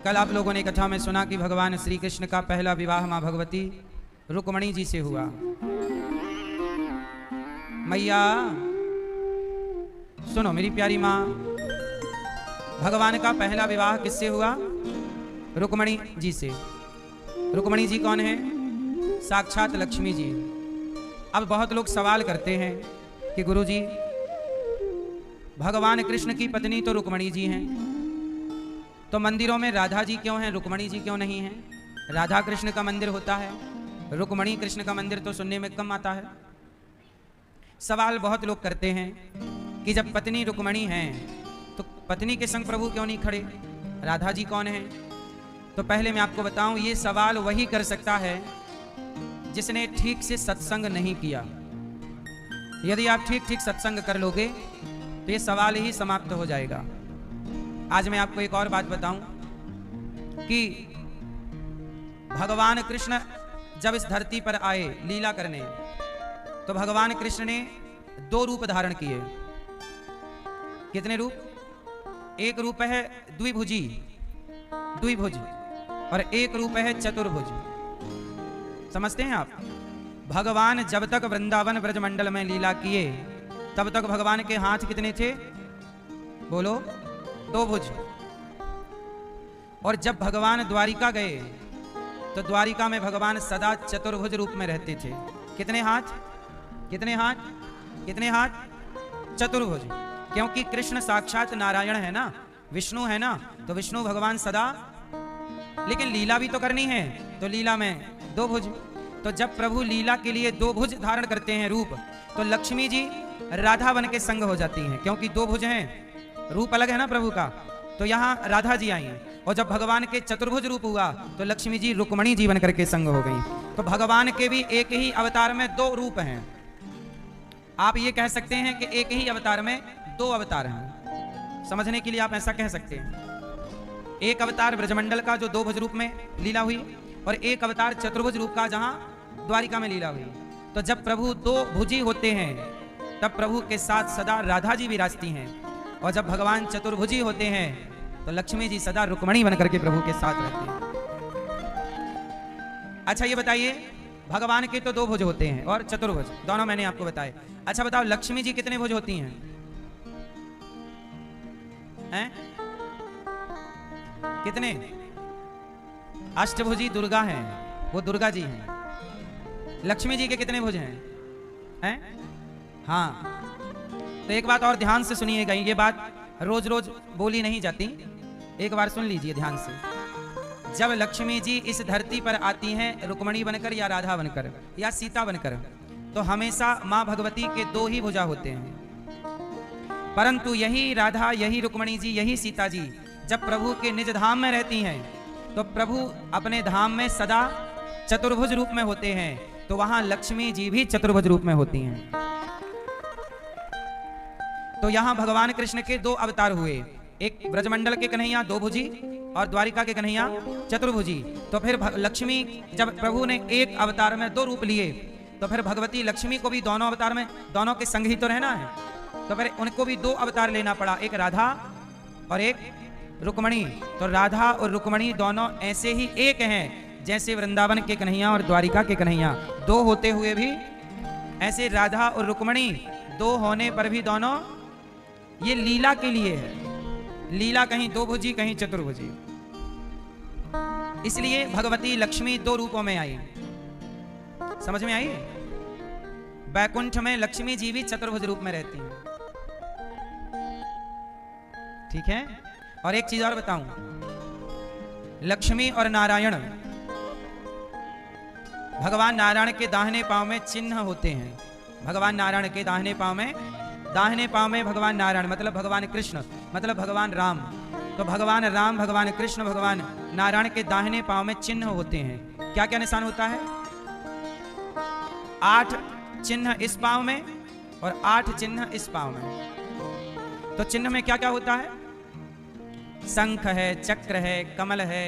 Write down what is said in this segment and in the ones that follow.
कल आप लोगों ने कथा में सुना कि भगवान श्री कृष्ण का पहला विवाह मां भगवती रुक्मणी जी से हुआ। मैया सुनो मेरी प्यारी मां, भगवान का पहला विवाह किससे हुआ? रुक्मणी जी से। रुक्मणी जी कौन है? साक्षात लक्ष्मी जी। अब बहुत लोग सवाल करते हैं कि गुरुजी भगवान कृष्ण की पत्नी तो रुक्मणी जी हैं, तो मंदिरों में राधा जी क्यों हैं, रुक्मणी जी क्यों नहीं हैं? राधा कृष्ण का मंदिर होता है, रुक्मणी कृष्ण का मंदिर तो सुनने में कम आता है। सवाल बहुत लोग करते हैं कि जब पत्नी रुक्मणी हैं तो पत्नी के संग प्रभु क्यों नहीं खड़े, राधा जी कौन हैं? तो पहले मैं आपको बताऊं, ये सवाल वही कर सकता है जिसने ठीक से सत्संग नहीं किया। यदि आप ठीक ठीक सत्संग कर लोगे तो ये सवाल ही समाप्त हो जाएगा। आज मैं आपको एक और बात बताऊं कि भगवान कृष्ण जब इस धरती पर आए लीला करने, तो भगवान कृष्ण ने दो रूप धारण किए। कितने रूप? एक रूप है द्विभुजी, द्विभुज, और एक रूप है चतुर्भुज। समझते हैं आप? भगवान जब तक वृंदावन ब्रजमंडल में लीला किए तब तक भगवान के हाथ कितने थे? बोलो, दो भुज। और जब भगवान द्वारिका गए तो द्वारिका में भगवान सदा चतुर्भुज रूप में रहते थे। कितने हाथ? कितने हाथ? कितने हाथ? चतुर्भुज। क्योंकि कृष्ण साक्षात नारायण है ना, विष्णु है ना, तो विष्णु भगवान सदा, लेकिन लीला भी तो करनी है, तो लीला में दो भुज। तो जब प्रभु लीला के लिए दो भुज धारण करते हैं रूप, तो लक्ष्मी जी राधा बन के संग हो जाती हैं, क्योंकि दो भुज हैं, रूप अलग है ना प्रभु का। तो यहाँ राधा जी आई, और जब भगवान के चतुर्भुज रूप हुआ तो लक्ष्मी जी रुक्मणी जी बन करके संग हो गई। तो भगवान के भी एक ही अवतार में दो रूप हैं। आप ये कह सकते हैं कि एक ही अवतार में दो अवतार हैं। समझने के लिए आप ऐसा कह सकते हैं, एक अवतार ब्रजमंडल का जो दो भुज रूप में लीला हुई, और एक अवतार चतुर्भुज रूप का जहां द्वारिका में लीला हुई। तो जब प्रभु दो भुजी होते हैं तब प्रभु के साथ सदा राधा जी विराजती हैं, और जब भगवान चतुर्भुजी होते हैं तो लक्ष्मी जी सदा रुक्मणी बनकर के प्रभु के साथ रहती हैं। अच्छा ये बताइए, भगवान के तो दो भुज होते हैं और चतुर्भुज, दोनों मैंने आपको बताए। अच्छा बताओ, लक्ष्मी जी कितने भुज होती हैं? हैं? कितने? अष्टभुजी दुर्गा हैं, वो दुर्गा जी हैं। लक्ष्मी जी के कितने भुज हैं? हैं? हाँ। तो एक बात और ध्यान से सुनिएगा, ये बात रोज रोज बोली नहीं जाती, एक बार सुन लीजिए ध्यान से। जब लक्ष्मी जी इस धरती पर आती हैं रुक्मणी बनकर या राधा बनकर या सीता बनकर, तो हमेशा मां भगवती के दो ही भुजा होते हैं। परंतु यही राधा, यही रुक्मणी जी, यही सीता जी जब प्रभु के निज धाम में रहती हैं तो प्रभु अपने धाम में सदा चतुर्भुज रूप में होते हैं, तो वहां लक्ष्मी जी भी चतुर्भुज रूप में होती हैं। तो यहां भगवान कृष्ण के दो अवतार हुए, एक ब्रजमंडल के कन्हैया दो भुजी और द्वारिका के कन्हैया चतुर्भुजी। तो फिर लक्ष्मी, जब प्रभु ने एक अवतार में दो रूप लिए, तो फिर भगवती लक्ष्मी को भी दोनों अवतार में, दोनों के संग ही तो रहना है, तो फिर उनको भी दो अवतार लेना पड़ा, एक राधा और एक रुक्मणी। तो राधा और रुक्मणी दोनों ऐसे ही एक हैं जैसे वृंदावन के कन्हैया और द्वारिका के कन्हैया दो होते हुए भी, ऐसे राधा और रुक्मणी दो होने पर भी दोनों ये लीला के लिए है। लीला कहीं दो भुजी कहीं चतुर्भुजी, इसलिए भगवती लक्ष्मी दो रूपों में आई। समझ में आई? बैकुंठ में लक्ष्मी जी भी चतुर्भुज रूप में रहती हैं। ठीक है? और एक चीज और बताऊं, लक्ष्मी और नारायण, भगवान नारायण के दाहिने पांव में चिन्ह होते हैं। भगवान नारायण के दाहिने पांव में भगवान नारायण मतलब भगवान कृष्ण, मतलब भगवान राम। तो भगवान राम, भगवान कृष्ण, भगवान नारायण के दाहिने पांव में चिन्ह होते हैं। क्या क्या निशान होता है? 8 चिन्ह इस पांव में और 8 चिन्ह इस पांव में। तो चिन्ह में क्या क्या होता है? शंख है, चक्र है, कमल है,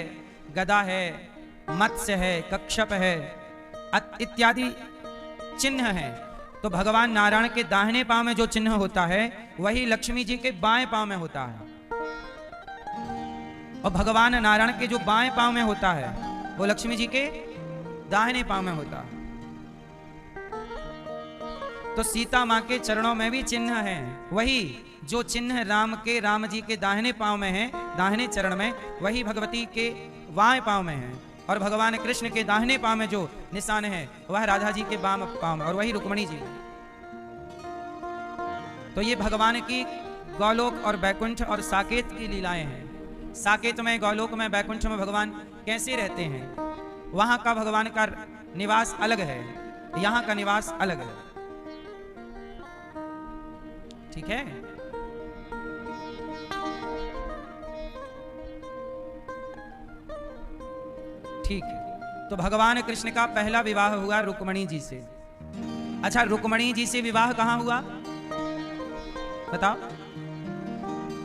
गदा है, मत्स्य है, कक्षप है, इत्यादि चिन्ह है। तो भगवान नारायण के दाहिने पांव में जो चिन्ह होता है वही लक्ष्मी जी के बाएं पांव में होता है। और भगवान नारायण के जो बाएं पांव में होता है वो लक्ष्मी जी के दाहिने पांव में होता है। तो सीता मां के चरणों में भी चिन्ह है, वही जो चिन्ह राम जी के दाहिने पांव में है, दाहिने चरण में, वही भगवती के बाएं पांव में है। और भगवान कृष्ण के दाहिने पांव में जो निशान है वह राधा जी के बाम पांव में, और वही रुक्मणी जी। तो ये भगवान की गौलोक और बैकुंठ और साकेत की लीलाएं हैं। साकेत में, गौलोक में, बैकुंठ में भगवान कैसे रहते हैं, वहां का भगवान का निवास अलग है, यहां का निवास अलग है। ठीक है। ठीक है। तो भगवान कृष्ण का पहला विवाह हुआ रुक्मणी जी से। अच्छा, रुक्मणी जी से विवाह कहां हुआ बताओ?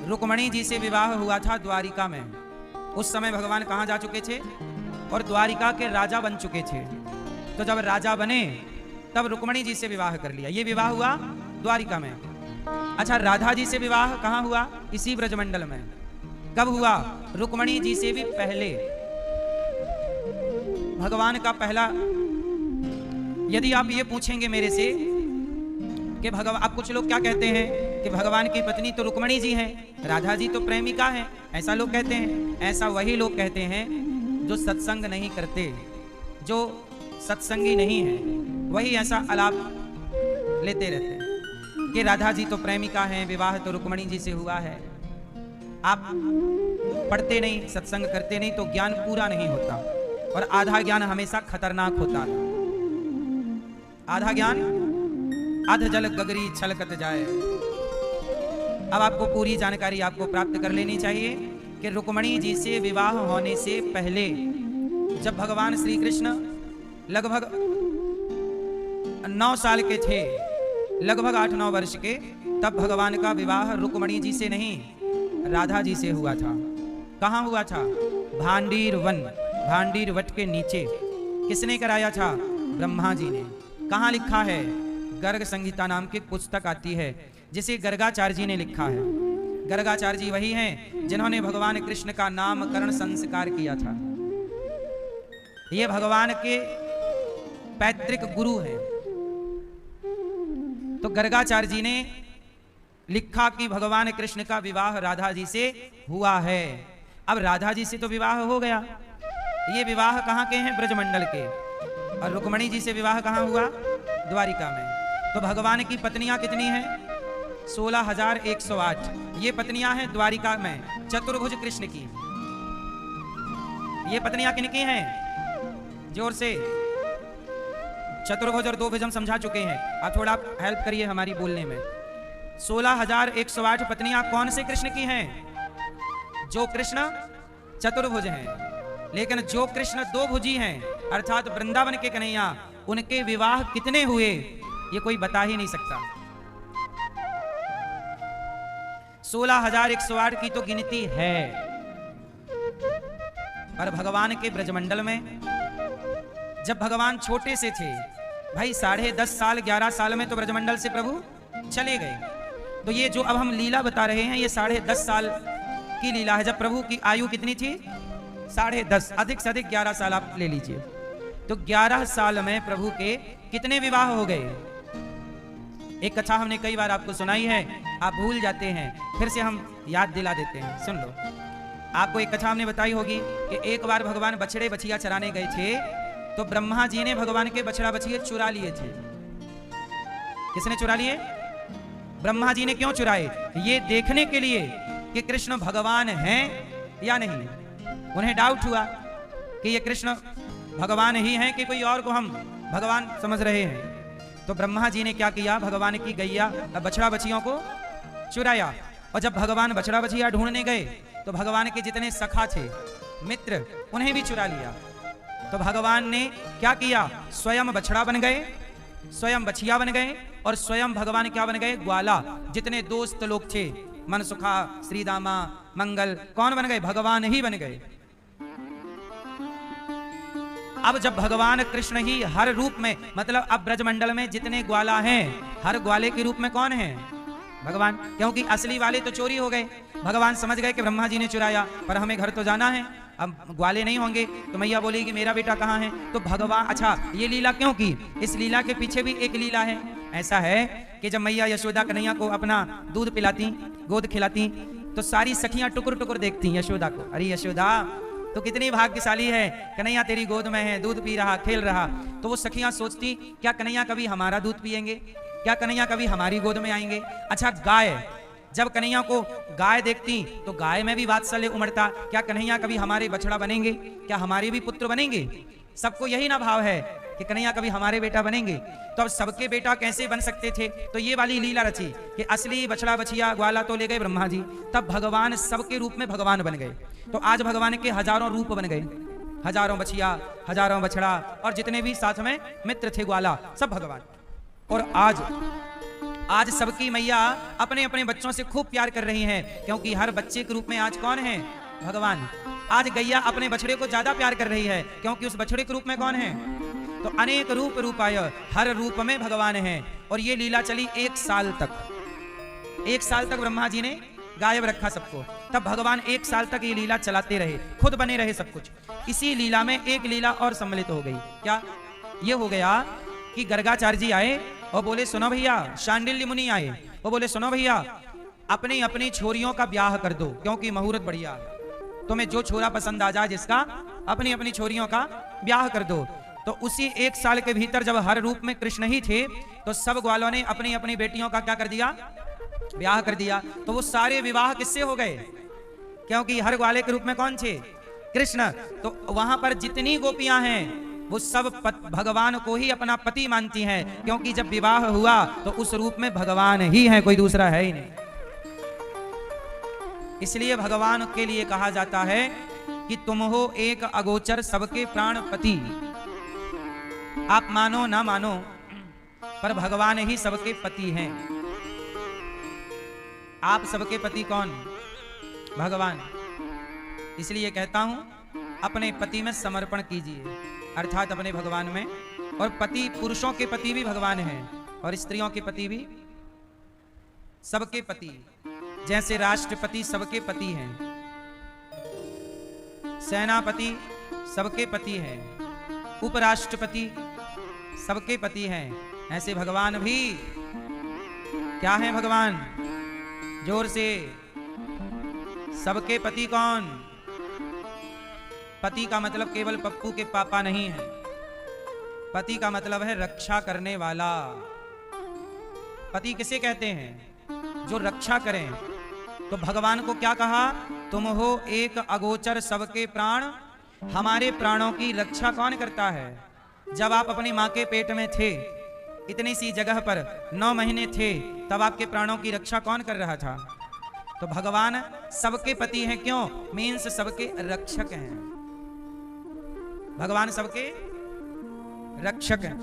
रुक्मणी जी से विवाह हुआ था द्वारिका में। उस समय भगवान कहां जा चुके थे? और द्वारिका के राजा बन चुके थे। तो जब राजा बने तब रुक्मणी जी से विवाह कर लिया। ये विवाह हुआ द्वारिका में। अच्छा, राधा जी से विवाह कहां हुआ? इसी ब्रजमंडल में। कब हुआ? रुक्मणी जी से भी पहले। भगवान का पहला, यदि आप ये पूछेंगे मेरे से कि भगवान, अब कुछ लोग क्या कहते हैं कि भगवान की पत्नी तो रुक्मणी जी हैं, राधा जी तो प्रेमिका हैं, ऐसा लोग कहते हैं। ऐसा वही लोग कहते हैं जो सत्संग नहीं करते, जो सत्संगी नहीं है, वही ऐसा आलाप लेते रहते हैं कि राधा जी तो प्रेमिका हैं, विवाह तो रुक्मणी जी से हुआ है। आप पढ़ते नहीं, सत्संग करते नहीं तो ज्ञान पूरा नहीं होता, और आधा ज्ञान हमेशा खतरनाक होता है। आधा ज्ञान अध जल गगरी छलकत जाए। अब आपको पूरी जानकारी आपको प्राप्त कर लेनी चाहिए कि रुक्मणी जी से विवाह होने से पहले, जब भगवान श्री कृष्ण लगभग 9 साल के थे, लगभग 8-9 वर्ष के, तब भगवान का विवाह रुक्मणी जी से नहीं, राधा जी से हुआ था। कहाँ हुआ था? भांडीर वन, भांडीर वट के नीचे। किसने कराया था? ब्रह्मा जी ने। कहाँ लिखा है? गर्ग संहिता नाम की पुस्तक आती है, जिसे गर्गाचार्य जी ने लिखा है। गर्गाचार्य जी वही हैं जिन्होंने भगवान कृष्ण का नामकरण संस्कार किया था। ये भगवान के पैतृक गुरु हैं। तो गर्गाचार्य जी ने लिखा कि भगवान कृष्ण का विवाह राधा जी से हुआ है। अब राधा जी से तो विवाह हो गया, ये विवाह कहाँ के हैं? ब्रजमंडल के। और रुक्मणी जी से विवाह कहाँ हुआ? द्वारिका में। तो भगवान की पत्नियां कितनी हैं? 16,108। ये पत्नियां हैं द्वारिका में, चतुर्भुज कृष्ण की। ये पत्नियां किनकी हैं? जोर से। चतुर्भुज और 2 भुज हम समझा चुके हैं, आप थोड़ा हेल्प करिए हमारी बोलने में। 16,108 पत्नियां कौन से कृष्ण की हैं? जो कृष्ण चतुर्भुज हैं। लेकिन जो कृष्ण 2 भुजी हैं, अर्थात वृंदावन के कन्हैया, उनके विवाह कितने हुए ये कोई बता ही नहीं सकता। 16,108 की तो गिनती है। और भगवान के ब्रजमंडल में जब भगवान छोटे से थे, भाई 10.5 साल 11 साल में तो ब्रजमंडल से प्रभु चले गए। तो ये जो अब हम लीला बता रहे हैं, ये 10.5 साल की लीला है। जब प्रभु की आयु कितनी थी? 10.5, अधिक से अधिक 11 साल आप ले लीजिए। तो 11 साल में प्रभु के कितने विवाह हो गए? एक कथा हमने कई बार आपको सुनाई है, आप भूल जाते हैं, फिर से हम याद दिला देते हैं। सुन लो। आपको एक कथा हमने बताई होगी कि एक बार भगवान बछड़े बछिया चराने गए थे, तो ब्रह्मा जी ने भगवान के बछड़ा बछिए चुरा लिए थे। किसने चुरा लिए? ब्रह्मा जी ने। क्यों चुराए? ये देखने के लिए कि कृष्ण भगवान हैं या नहीं। उन्हें डाउट हुआ कि ये कृष्ण भगवान ही हैं कि कोई और को हम भगवान समझ रहे हैं। तो ब्रह्मा जी ने क्या किया? भगवान की गैया बछड़ा बछियों को चुराया। और जब भगवान बछड़ा बछिया ढूंढने गए तो भगवान के जितने सखा थे, मित्र, उन्हें भी चुरा लिया। तो भगवान ने क्या किया? स्वयं बछड़ा बन गए, स्वयं बछिया बन गए, और स्वयं भगवान क्या बन गए? ग्वाला। जितने दोस्त लोग थे, मनसुखा, श्रीदामा, मंगल, कौन बन गए? भगवान ही बन गए। अब जब भगवान कृष्ण ही हर रूप में, मतलब अब ब्रजमंडल में जितने ग्वाला हैं, हर ग्वाले के रूप में कौन है? भगवान, क्योंकि असली वाले तो चोरी हो गए। भगवान समझ गए कि ब्रह्मा जी ने चुराया, पर हमें घर तो जाना है, अब ग्वाले नहीं होंगे। तो मैया बोली कि मेरा बेटा कहाँ है? तो भगवान, अच्छा ये लीला क्यों की? इस लीला के पीछे भी एक लीला है। ऐसा है कि जब मैया यशोदा कन्हैया को अपना दूध पिलाती, गोद खिलाती, तो सारी सखियां टुकुर टुकुर देखती यशोदा को। अरे यशोदा तो कितनी भाग्यशाली है, कन्हैया तेरी गोद में है, दूध पी रहा, खेल रहा। तो वो सखियां सोचती, क्या कन्हैया कभी हमारा दूध पिएंगे? क्या कन्हैया कभी हमारी गोद में आएंगे? अच्छा गाय, जब कन्हैया को गाय देखती तो गाय में भी वात्सल्य उमड़ता, क्या कन्हैया कभी हमारे बछड़ा बनेंगे? क्या हमारे भी पुत्र बनेंगे? सबको यही ना भाव है कि कन्हैया कभी हमारे बेटा बनेंगे। तो अब सबके बेटा कैसे बन सकते थे? तो ये वाली लीला रची कि असली बछड़ा बछिया ग्वाला तो ले गए ब्रह्मा जी, तब भगवान सबके रूप में भगवान बन गए। तो आज भगवान के हजारों रूप बन गए, हजारों बछिया, हजारों बछड़ा, और जितने भी साथ में मित्र थे ग्वाला, सब भगवान। और आज सबकी मैया अपने अपने बच्चों से खूब प्यार कर रही हैं, क्योंकि हर बच्चे के रूप में आज कौन है? भगवान। आज गैया अपने बछड़े को ज्यादा प्यार कर रही है, क्योंकि उस बछड़े के रूप में कौन है? तो अनेक रूप रूपाय, हर रूप में भगवान है। और ये लीला चली 1 साल तक। 1 साल तक ब्रह्मा जी ने गायब रखा सबको, तब भगवान 1 साल तक ये लीला चलाते रहे, खुद बने रहे सब कुछ। इसी लीला में एक लीला और सम्मिलित हो गई। क्या? ये हो गया कि गर्गाचार्य जी आए और बोले सुनो भैया, शांडिल्य मुनि आए, वो बोले सुनो भैया, अपनी अपनी छोरियों का ब्याह कर दो, क्योंकि मुहूर्त बढ़िया है, तुम्हें जो छोरा पसंद आ जाए जिसका, अपनी अपनी छोरियों का ब्याह कर दो। तो उसी 1 साल के भीतर जब हर रूप में कृष्ण ही थे, तो सब ग्वालों ने अपनी अपनी बेटियों का क्या कर दिया? ब्याह कर दिया। तो वो सारे विवाह किससे हो गए? क्योंकि हर ग्वाले के रूप में कौन थे? कृष्ण। तो वहां पर जितनी गोपियां हैं वो सब भगवान को ही अपना पति मानती हैं, क्योंकि जब विवाह हुआ तो उस रूप में भगवान ही है, कोई दूसरा है ही नहीं। इसलिए भगवान के लिए कहा जाता है कि तुम हो एक अगोचर सबके प्राण पति। आप मानो ना मानो, पर भगवान ही सबके पति हैं। आप सबके पति कौन? भगवान। इसलिए कहता हूं, अपने पति में समर्पण कीजिए, अर्थात अपने भगवान में। और पति, पुरुषों के पति भी भगवान हैं, और स्त्रियों के पति भी सबके पति। जैसे राष्ट्रपति सबके पति हैं, सेनापति सबके पति हैं, उपराष्ट्रपति सबके पति हैं, ऐसे भगवान भी क्या है? भगवान। जोर से, सबके पति कौन? पति का मतलब केवल पप्पू के पापा नहीं है, पति का मतलब है रक्षा करने वाला। पति किसे कहते हैं? जो रक्षा करें। तो भगवान को क्या कहा? तुम हो एक अगोचर सबके प्राण। हमारे प्राणों की रक्षा कौन करता है? जब आप अपनी मां के पेट में थे, इतनी सी जगह पर 9 महीने थे, तब आपके प्राणों की रक्षा कौन कर रहा था? तो भगवान सबके पति हैं। क्यों? मीन्स सबके रक्षक हैं। भगवान सबके रक्षक हैं।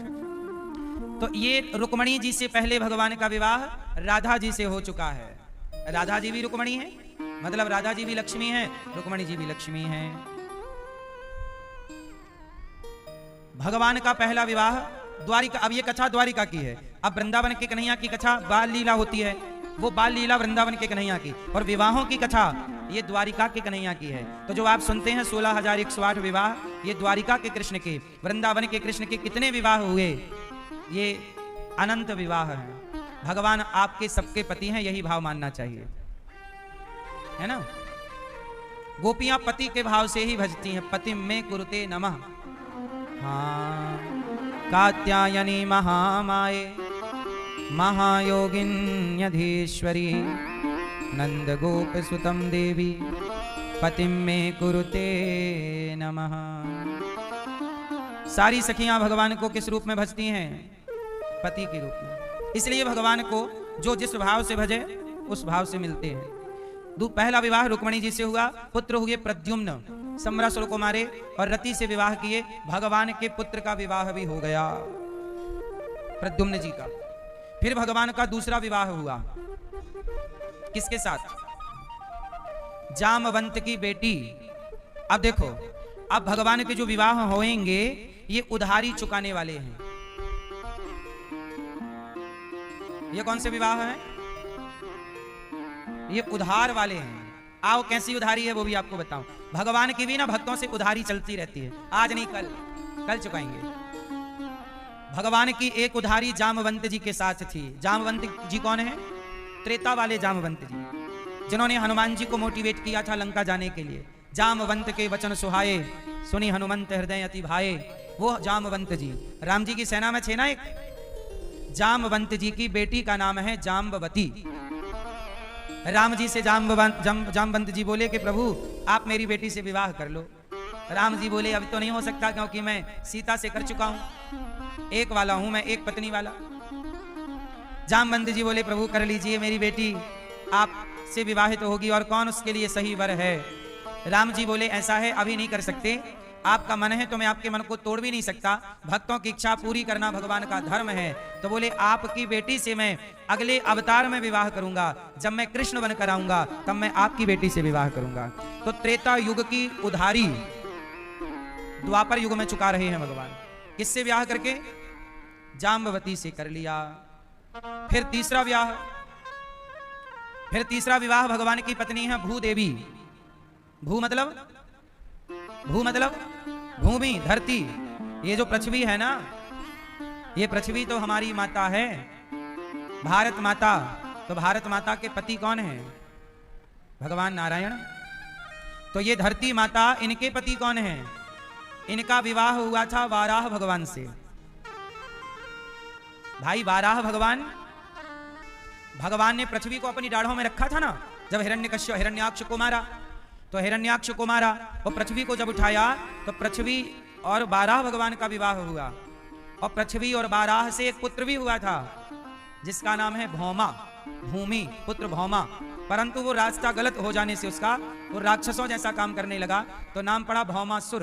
तो ये रुक्मणी जी से पहले भगवान का विवाह राधा जी से हो चुका है। राधा जी भी रुक्मणी है, मतलब राधा जी भी लक्ष्मी है, रुक्मणी जी भी लक्ष्मी है। भगवान का पहला विवाह द्वारिका। अब ये कथा द्वारिका की है। अब वृंदावन के कन्हैया की कथा बाल लीला होती है, वो बाल लीला वृंदावन के कन्हैया की। और विवाहों की कथा ये द्वारिका के कन्हैया की है। तो जो आप सुनते हैं 16,108 विवाह, ये द्वारिका के कृष्ण के, वृंदावन के कृष्ण के कितने विवाह हुए? ये अनंत विवाह हैं। भगवान आपके सबके पति हैं, यही भाव मानना चाहिए, है ना। गोपियां पति के भाव से ही भजती हैं। पति में कुरुते नमः। हाँ, कात्यायनी महामाये महायोगिन्यधीश्वरी नंद गोप सुतम देवी पतिम में कुरुते नमः। सारी सखियां भगवान को किस रूप में भजती हैं? पति के रूप में। इसलिए भगवान को जो जिस भाव से भजे उस भाव से मिलते हैं। पहला विवाह रुक्मणी जी से हुआ, पुत्र हुए प्रद्युम्न, सम्रासुर को मारे और रति से विवाह किए। भगवान के पुत्र का विवाह भी हो गया, प्रद्युम्न जी का। फिर भगवान का दूसरा विवाह हुआ, किसके साथ? जामवंत की बेटी। अब देखो, अब भगवान के जो विवाह होंगे ये उधारी चुकाने वाले हैं। ये कौन से विवाह हैं? ये उधार वाले हैं। आओ कैसी उधारी है वो भी आपको बताऊं। भगवान की भी ना भक्तों से उधारी चलती रहती है, आज नहीं कल चुकाएंगे। भगवान की एक उधारी जामवंत जी के साथ थी। जामवंत जी कौन है? त्रेता वाले जामवंत जी, जिन्होंने हनुमान जी को मोटिवेट किया था लंका जाने के लिए। जामवंत के वचन सुहाए, सुनी हनुमंत हृदय अति भाए। वो जामवंत जी राम जी की सेना में थे ना एक। जामवंत जी की बेटी का नाम है जाम्बवती। राम जी से जामवंत जी बोले कि प्रभु आप मेरी बेटी से विवाह कर लो। राम जी बोले अब तो नहीं हो सकता, क्योंकि मैं सीता से कर चुका हूं, एक वाला हूं मैं, एक पत्नी वाला। जामवंत जी बोले प्रभु कर लीजिए, मेरी बेटी आप से विवाहित होगी और कौन उसके लिए सही वर है। राम जी बोले ऐसा है अभी नहीं कर सकते, आपका मन है तो मैं आपके मन को तोड़ भी नहीं सकता, भक्तों की इच्छा पूरी करना भगवान का धर्म है। तो बोले आपकी बेटी से मैं अगले अवतार में विवाह करूंगा, जब मैं कृष्ण बनकर आऊंगा तब मैं आपकी बेटी से विवाह करूंगा। तो त्रेता युग की उधारी द्वापर युग में चुका रहे हैं भगवान। किससे विवाह करके? जाम्बवती से कर लिया। फिर तीसरा विवाह भगवान की पत्नी है भूदेवी। भू मतलब भूमि, धरती। ये जो पृथ्वी है ना, ये पृथ्वी तो हमारी माता है, भारत माता। तो भारत माता के पति कौन है? भगवान नारायण। तो ये धरती माता, इनके पति कौन है? इनका विवाह हुआ था वाराह भगवान से। भाई वाराह भगवान ने पृथ्वी को अपनी डाढ़ों में रखा था ना, जब हिरण्याक्ष को मारा। तो हिरण्याक्ष को मारा और पृथ्वी को जब उठाया तो पृथ्वी और वाराह भगवान का विवाह हुआ। और पृथ्वी और वाराह से एक पुत्र भी हुआ था जिसका नाम है भौमा, भूमि पुत्र भौमा। परंतु वो रास्ता गलत हो जाने से उसका, वो राक्षसों जैसा काम करने लगा तो नाम पड़ा भौमासुर।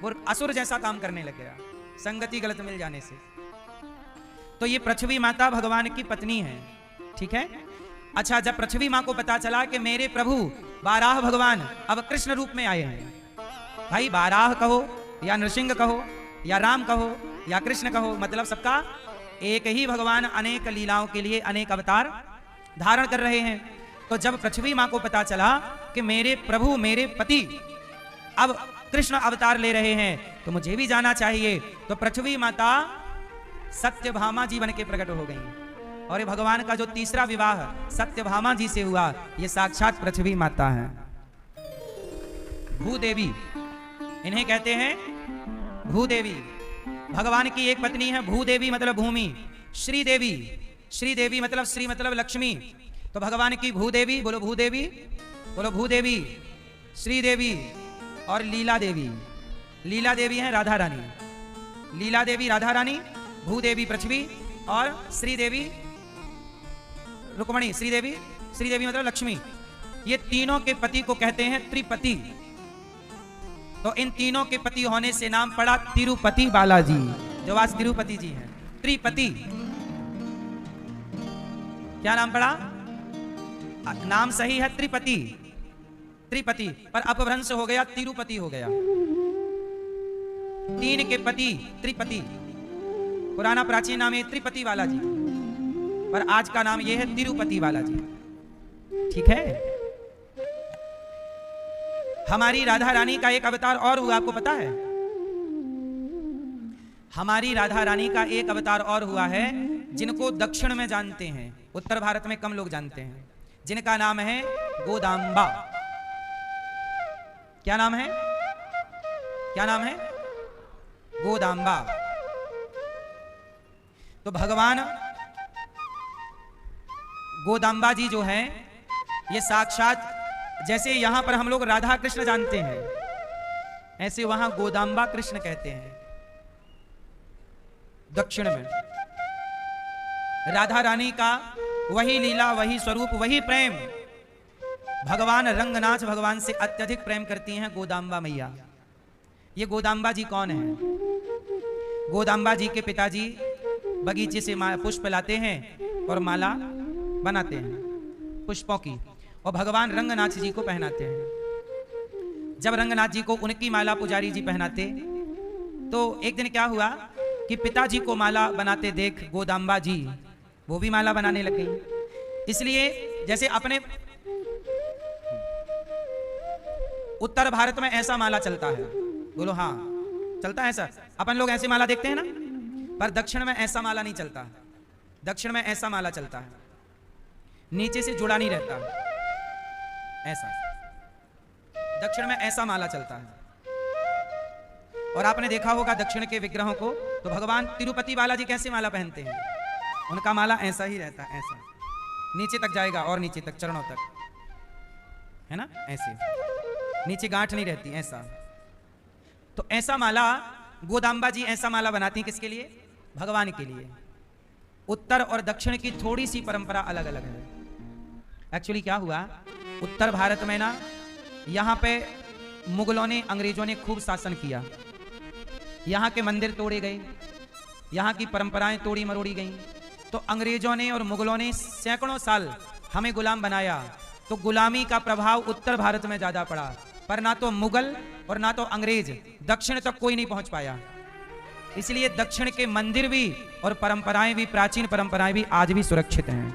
वो असुर जैसा काम करने लग गया, संगति गलत मिल जाने से। तो ये पृथ्वी माता भगवान की पत्नी है, ठीक है। अच्छा, जब पृथ्वी माँ को पता चला कि मेरे प्रभु वाराह भगवान अब कृष्ण रूप में आए हैं, भाई वाराह कहो या नृसिंह कहो या राम कहो या कृष्ण कहो, मतलब सबका एक ही भगवान अनेक लीलाओं के लिए अनेक अवतार धारण कर रहे हैं। तो जब पृथ्वी माँ को पता चला कि मेरे प्रभु मेरे पति अब कृष्ण अवतार ले रहे हैं तो मुझे भी जाना चाहिए, तो पृथ्वी माता सत्यभामा जी बन के प्रकट हो गई। और ये भगवान का जो तीसरा विवाह सत्यभामा जी से हुआ, ये साक्षात पृथ्वी माता है। भूदेवी इन्हें कहते हैं, भूदेवी। भगवान की एक पत्नी है भूदेवी मतलब भूमि। श्रीदेवी, श्रीदेवी मतलब श्री मतलब लक्ष्मी। तो भगवान की भूदेवी, बोलो भूदेवी, बोलो भूदेवी, श्रीदेवी और लीला देवी। लीला देवी है राधा रानी, लीला देवी राधा रानी, भूदेवी पृथ्वी और श्रीदेवी रुक्मणी। श्रीदेवी, श्रीदेवी मतलब लक्ष्मी। ये तीनों के पति को कहते हैं त्रिपति। तो इन तीनों के पति होने से नाम पड़ा तिरुपति बालाजी, जो आज तिरुपति जी हैं। त्रिपति क्या नाम पड़ा? नाम सही है त्रिपति, त्रिपति, पर अपभ्रंश हो गया, तिरुपति हो गया। तीन के पति त्रिपति, पुराना प्राचीन नाम है त्रिपति बालाजी, पर आज का नाम यह है तिरुपति बालाजी, ठीक है। हमारी राधा रानी का एक अवतार और हुआ, आपको पता है? हमारी राधा रानी का एक अवतार और हुआ है जिनको दक्षिण में जानते हैं, उत्तर भारत में कम लोग जानते हैं, जिनका नाम है गोदाम्बा। क्या नाम है? क्या नाम है? गोदाम्बा। तो भगवान गोदाम्बा जी जो हैं, ये साक्षात जैसे यहां पर हम लोग राधा कृष्ण जानते हैं, ऐसे वहां गोदाम्बा कृष्ण कहते हैं। दक्षिण में राधा रानी का वही लीला, वही स्वरूप, वही प्रेम। भगवान रंगनाथ भगवान से अत्यधिक प्रेम करती हैं गोदाम्बा मैया। ये गोदाम्बा जी कौन है? गोदाम्बा जी के पिताजी बगीचे से पुष्प लाते हैं और माला बनाते हैं पुष्पों की, और भगवान रंगनाथ जी को पहनाते हैं। जब रंगनाथ जी को उनकी माला पुजारी जी पहनाते, तो एक दिन क्या हुआ कि पिताजी को माला बनाते देख गोदाम्बा जी वो भी माला बनाने लग गई। इसलिए जैसे अपने उत्तर भारत में ऐसा माला चलता है, बोलो हाँ चलता है ऐसा। अपन लोग ऐसे माला देखते हैं ना, पर दक्षिण में ऐसा माला नहीं चलता। दक्षिण में ऐसा माला चलता है, नीचे से जुड़ा नहीं रहता, ऐसा। दक्षिण में ऐसा माला चलता है। और आपने देखा होगा दक्षिण के विग्रहों को, तो भगवान तिरुपति बालाजी कैसे माला पहनते हैं, उनका माला ऐसा ही रहता है, ऐसा नीचे तक जाएगा और नीचे तक, चरणों तक, है ना, ऐसे नीचे गांठ नहीं रहती, ऐसा। तो ऐसा माला गोदांबा जी ऐसा माला बनाती हैं, किसके लिए, भगवान के लिए। उत्तर और दक्षिण की थोड़ी सी परंपरा अलग अलग है। एक्चुअली क्या हुआ, उत्तर भारत में ना, यहां पे मुगलों ने, अंग्रेजों ने खूब शासन किया, यहाँ के मंदिर तोड़े गए, यहाँ की परंपराएं तोड़ी मरोड़ी गईं। तो अंग्रेजों ने और मुगलों ने सैकड़ों साल हमें गुलाम बनाया, तो गुलामी का प्रभाव उत्तर भारत में ज्यादा पड़ा, पर ना तो मुगल और ना तो अंग्रेज दक्षिण तक कोई नहीं पहुंच पाया। इसलिए दक्षिण के मंदिर भी और परंपराएं भी, प्राचीन परंपराएं भी आज भी सुरक्षित हैं,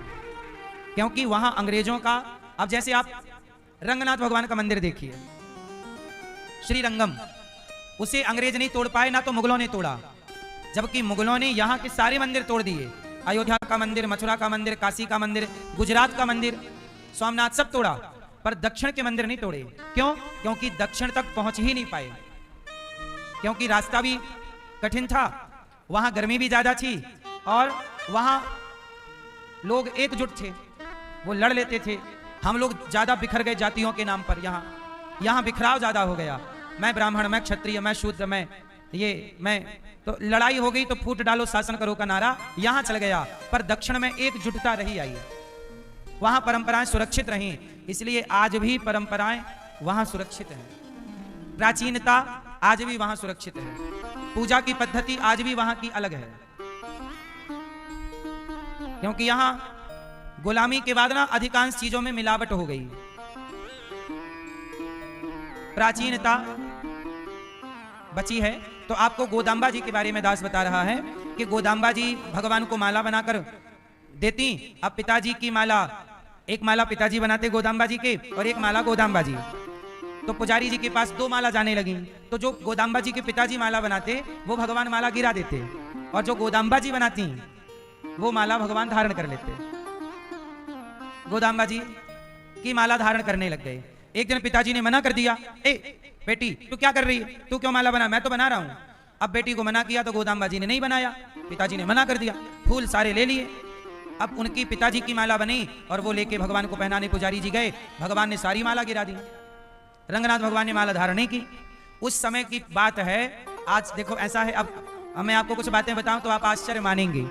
क्योंकि वहां अंग्रेजों का, अब जैसे आप रंगनाथ भगवान का मंदिर देखिए, श्री रंगम, उसे अंग्रेज नहीं तोड़ पाए, ना तो मुगलों ने तोड़ा, जबकि मुगलों ने यहाँ के सारे मंदिर तोड़ दिए। अयोध्या का मंदिर, मथुरा का मंदिर, काशी का मंदिर, गुजरात का मंदिर, सोमनाथ, सब तोड़ा, पर दक्षिण के मंदिर नहीं तोड़े। क्यों? क्योंकि दक्षिण तक पहुंच ही नहीं पाए, क्योंकि रास्ता भी कठिन था, वहां गर्मी भी ज्यादा थी, और वहां लोग एकजुट थे, वो लड़ लेते थे। हम लोग ज्यादा बिखर गए जातियों के नाम पर, यहाँ बिखराव ज्यादा हो गया, मैं ब्राह्मण, मैं क्षत्रिय, मैं शूद्र, मैं, तो लड़ाई हो गई, तो फूट डालो शासन करो का नारा यहां चल गया। पर दक्षिण में एकजुटता रही आई, वहां परंपराएं सुरक्षित रहीं, इसलिए आज भी परंपराएं वहां सुरक्षित हैं, प्राचीनता आज भी वहां सुरक्षित है, पूजा की पद्धति आज भी वहां की अलग है। क्योंकि यहां गुलामी के बाद ना अधिकांश चीजों में मिलावट हो गई, प्राचीनता बची है। तो आपको गोदांबा जी के बारे में दास बता रहा है कि गोदांबा जी भगवान को माला बनाकर देती। अब पिताजी की माला, एक माला पिताजी बनाते गोदांबा जी के और एक माला गोदांबा जी, तो पुजारी जी के पास दो माला जाने लगी। तो जो गोदांबा जी के पिताजी माला बनाते वो भगवान माला गिरा देते, और जो गोदांबा जी बनाती वो माला भगवान धारण कर लेते। गोदांबा जी की माला धारण करने लग गए। एक दिन पिताजी ने मना कर दिया, ए बेटी तू क्या कर रही है, तू क्यों माला बना, मैं तो बना रहा हूं। अब बेटी को मना किया तो गोदांबा जी ने नहीं बनाया, पिताजी ने मना कर दिया, फूल सारे ले लिए। अब उनकी पिताजी की माला बनी और वो लेके भगवान को पहनाने पुजारी जी गए, भगवान ने सारी माला गिरा दी, रंगनाथ भगवान ने माला धारण नहीं की। उस समय की बात है, आज देखो ऐसा है। अब मैं आपको कुछ बातें बताऊं तो आप आश्चर्य मानेंगे,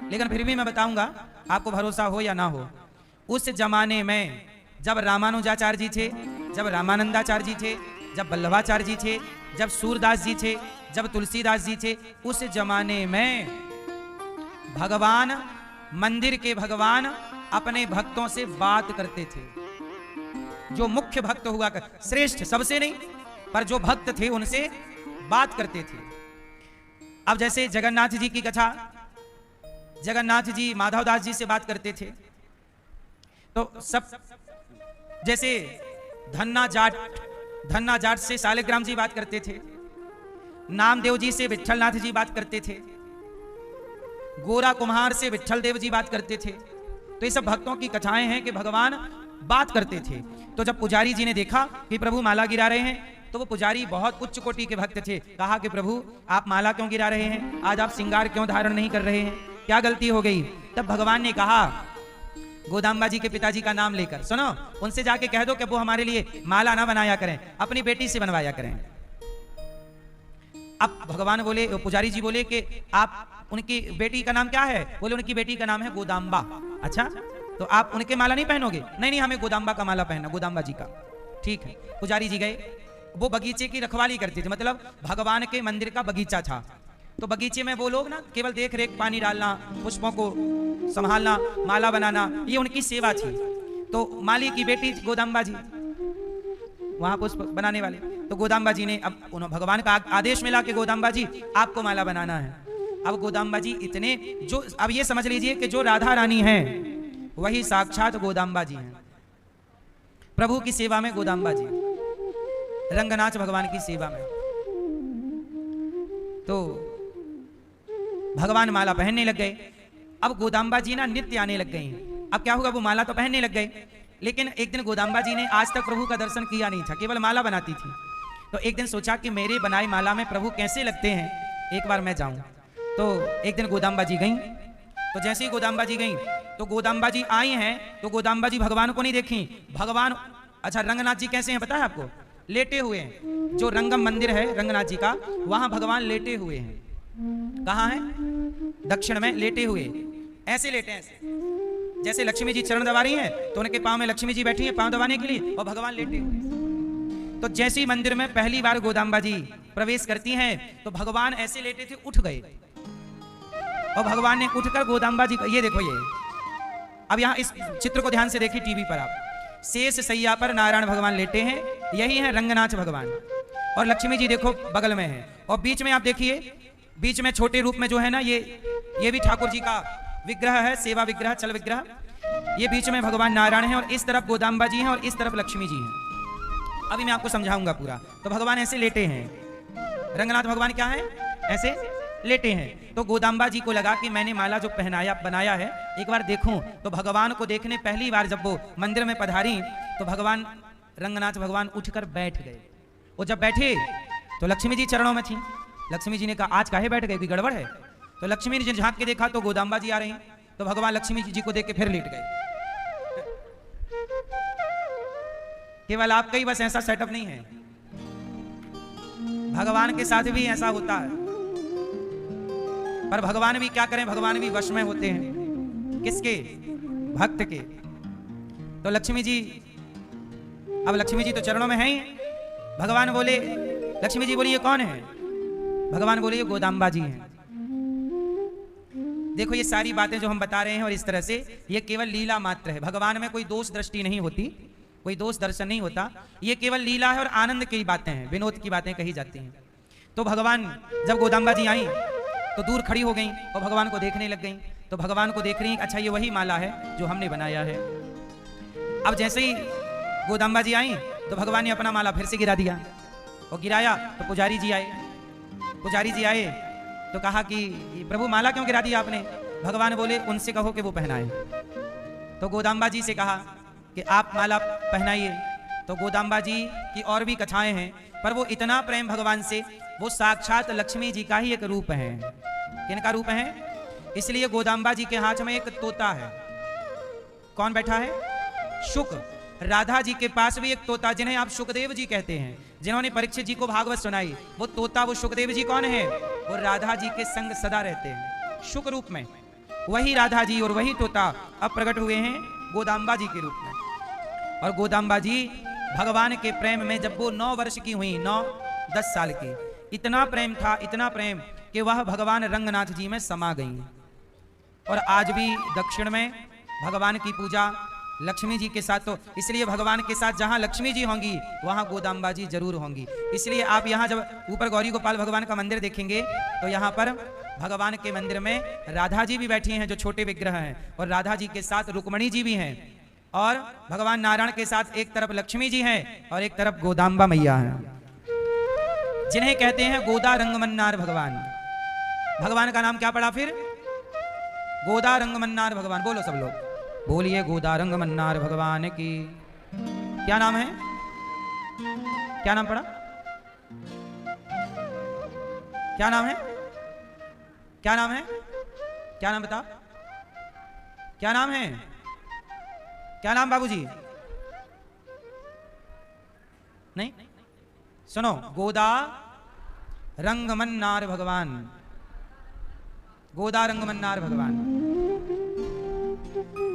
लेकिन फिर भी मैं बताऊंगा, आपको भरोसा हो या ना हो। उस जमाने में जब रामानुजाचार्य जी थे, जब रामानंदाचार्य जी थे, जब वल्लभाचार्य जी थे, जब सूरदास जी थे, जब तुलसीदास जी थे, उस जमाने में भगवान, मंदिर के भगवान अपने भक्तों से बात करते थे। जो मुख्य भक्त हुआ कर, श्रेष्ठ सबसे नहीं, पर जो भक्त थे उनसे बात करते थे। अब जैसे जगन्नाथ जी की कथा, जगन्नाथ जी माधवदास जी से बात करते थे, तो सब जैसे धन्ना जाट से शालिग्राम जी बात करते थे, नामदेव जी से विट्ठलनाथ जी बात करते थे, गोरा कुम्हार से विट्ठल देव जी बात करते थे। तो ये सब भक्तों की कथाएं हैं कि भगवान बात करते थे। तो जब पुजारी जी ने देखा कि प्रभु माला गिरा रहे हैं, तो वो पुजारी बहुत उच्च कोटि के भक्त थे, कहा कि प्रभु आप माला क्यों गिरा रहे हैं, आज आप श्रृंगार क्यों धारण नहीं कर रहे हैं, क्या गलती हो गई। तब भगवान ने कहा, गोदांबा जी के पिताजी का नाम लेकर, सुनो उनसे जाके कह दो कि वो हमारे लिए माला ना बनाया करें, अपनी बेटी से बनवाया करें। अब भगवान बोले, पुजारी जी बोले कि आप उनकी बेटी का नाम क्या है, बोले उनकी बेटी का नाम है गोदांबा। अच्छा, तो आप उनके माला नहीं पहनोगे, नहीं हमें गोदांबा का माला पहनना, गोदांबा जी का। ठीक है, पुजारी जी गए, वो बगीचे की रखवाली करते थे, मतलब भगवान के मंदिर का बगीचा था, तो बगीचे में वो लोग ना केवल देख रेख, पानी डालना, पुष्पों को संभालना, माला बनाना, ये उनकी सेवा थी। तो माली की बेटी गोदांबा जी वहां पुष्प बनाने वाले, तो गोदांबा जी ने, अब उन्होंने भगवान का आदेश मिला कि गोदांबा जी आपको माला बनाना है। अब गोदांबा जी इतने, जो अब ये समझ लीजिए कि जो राधा रानी हैं वही साक्षात गोदांबा जी हैं, प्रभु की सेवा में गोदांबा जी। रंगनाथ भगवान की सेवा में। तो भगवान माला पहनने लग गए। अब गोदाम्बा जी ना नित्य आने लग गई। अब क्या होगा, वो माला तो पहनने लग गए, लेकिन एक दिन गोदाम्बा जी ने आज तक प्रभु का दर्शन किया नहीं था, केवल माला बनाती थी। तो एक दिन सोचा कि मेरे बनाई माला में प्रभु कैसे लगते हैं, एक बार मैं जाऊं। तो एक दिन गोदाम्बा जी गई। तो जैसे ही गोदाम्बा जी गई तो गोदाम्बा जी आई हैं, तो गोदाम्बा जी भगवान को नहीं देखी। भगवान, अच्छा रंगनाथ जी कैसे हैं पता है आपको? लेटे हुए हैं। जो रंगम मंदिर है रंगनाथ जी का, वहां भगवान लेटे हुए हैं। कहाँ है? दक्षिण में लेटे हुए, ऐसे लेटे हैं, ऐसे जैसे लक्ष्मी जी चरण दबा रही हैं, तो उनके पांव में लक्ष्मी जी बैठी हैं पांव दबाने के लिए, और भगवान लेटे हुए। तो जैसे ही मंदिर में पहली बार गोदाम्बा जी प्रवेश करती हैं, तो भगवान ऐसे लेटे थे, उठ गए, और भगवान ने उठकर गोदाम्बा जी को, ये देखो, ये अब यहाँ इस चित्र को ध्यान से देखिए टीवी पर आप, शेष सैया पर नारायण भगवान लेटे हैं, यही है रंगनाथ भगवान, और लक्ष्मी जी देखो बगल में है, और बीच में आप देखिए, बीच में छोटे रूप में जो है ना, ये भी ठाकुर जी का विग्रह है, सेवा विग्रह, चल विग्रह, ये बीच में भगवान नारायण है, और इस तरफ गोदाम्बा जी हैं, और इस तरफ लक्ष्मी जी हैं। अभी मैं आपको समझाऊंगा पूरा। तो भगवान ऐसे लेटे हैं, रंगनाथ भगवान क्या है, ऐसे लेटे हैं। तो गोदाम्बा जी को लगा कि मैंने माला जो पहनाया बनाया है, एक बार देखूं। तो भगवान को देखने पहली बार जब वो मंदिर में पधारी, तो भगवान रंगनाथ भगवान उठकर बैठ गए। वो जब बैठे तो लक्ष्मी जी चरणों में थी। लक्ष्मी जी ने कहा आज काहे बैठ गए, कोई गड़बड़ है? तो लक्ष्मी जी ने झांक के देखा तो गोदाम्बा जी आ रही हैं। तो भगवान लक्ष्मी जी को देख के फिर लेट गए। केवल आपका ही बस ऐसा सेटअप नहीं है, भगवान के साथ भी ऐसा होता है। पर भगवान भी क्या करें, भगवान भी वश में होते हैं, किसके? भक्त के। तो लक्ष्मी जी, अब लक्ष्मी जी तो चरणों में हैं ही। भगवान बोले, लक्ष्मी जी बोली ये कौन है? भगवान बोले ये गोदाम्बा जी हैं। देखो ये सारी बातें जो हम बता रहे हैं, और इस तरह से ये केवल लीला मात्र है। भगवान में कोई दोष दृष्टि नहीं होती, कोई दोष दर्शन नहीं होता, ये केवल लीला है और आनंद की बातें हैं, विनोद की बातें कही जाती हैं। तो भगवान जब गोदाम्बा जी आई तो दूर खड़ी हो गई और भगवान को देखने लग गई। तो भगवान को देख रही, अच्छा ये वही माला है जो हमने बनाया है। अब जैसे ही गोदाम्बा जी आई तो भगवान ने अपना माला फिर से गिरा दिया, और गिराया तो पुजारी जी आए। पुजारी जी आए तो कहा कि प्रभु माला क्यों गिरा दिया आपने? भगवान बोले उनसे कहो कि वो पहनाए। तो गोदाम्बा जी से कहा कि आप माला पहनाइए। तो गोदाम्बा जी की और भी कथाएं हैं, पर वो इतना प्रेम भगवान से, वो साक्षात लक्ष्मी जी का ही एक रूप है। किनका रूप है? इसलिए गोदाम्बा जी के हाथ में एक तोता है। कौन बैठा है? शुक। राधा जी के पास भी एक तोता, जिन्हें आप सुखदेव जी कहते हैं, जिन्होंने परीक्षित जी को भागवत सुनाई, वो तोता, वो सुखदेव जी कौन है? वो राधा जी के संग सदा रहते हैं शुक रूप में। वही राधा जी और वही तोता अब प्रकट हुए हैं गोदाम्बा जी के रूप में। और गोदाम्बा जी भगवान के प्रेम में जब वो 9 वर्ष की हुई, 9-10 साल की, इतना प्रेम था, इतना प्रेम कि वह भगवान रंगनाथ जी में समा गई। और आज भी दक्षिण में भगवान की पूजा लक्ष्मी जी के साथ, तो इसलिए भगवान के साथ जहां लक्ष्मी जी होंगी वहां गोदाम्बा जी जरूर होंगी। इसलिए आप यहां जब ऊपर गौरी गोपाल भगवान का मंदिर देखेंगे तो यहां पर भगवान के मंदिर में राधा जी भी बैठी हैं जो छोटे विग्रह हैं, और राधा जी के साथ रुक्मणी जी भी हैं, और भगवान नारायण के साथ एक तरफ लक्ष्मी जी हैं और एक तरफ गोदाम्बा मैया हैं, जिन्हें कहते हैं गोदा रंगमन्नार भगवान। भगवान का नाम क्या पड़ा फिर? गोदा रंगमन्नार भगवान। बोलो सब लोग, बोलिए गोदा रंगमन्नार भगवान की। क्या नाम है? क्या नाम पड़ा? क्या नाम है? क्या नाम है? क्या नाम बता? क्या नाम है? क्या नाम बाबूजी? नहीं सुनो, गोदा रंगमन्नार भगवान, गोदा रंगमन्नार भगवान।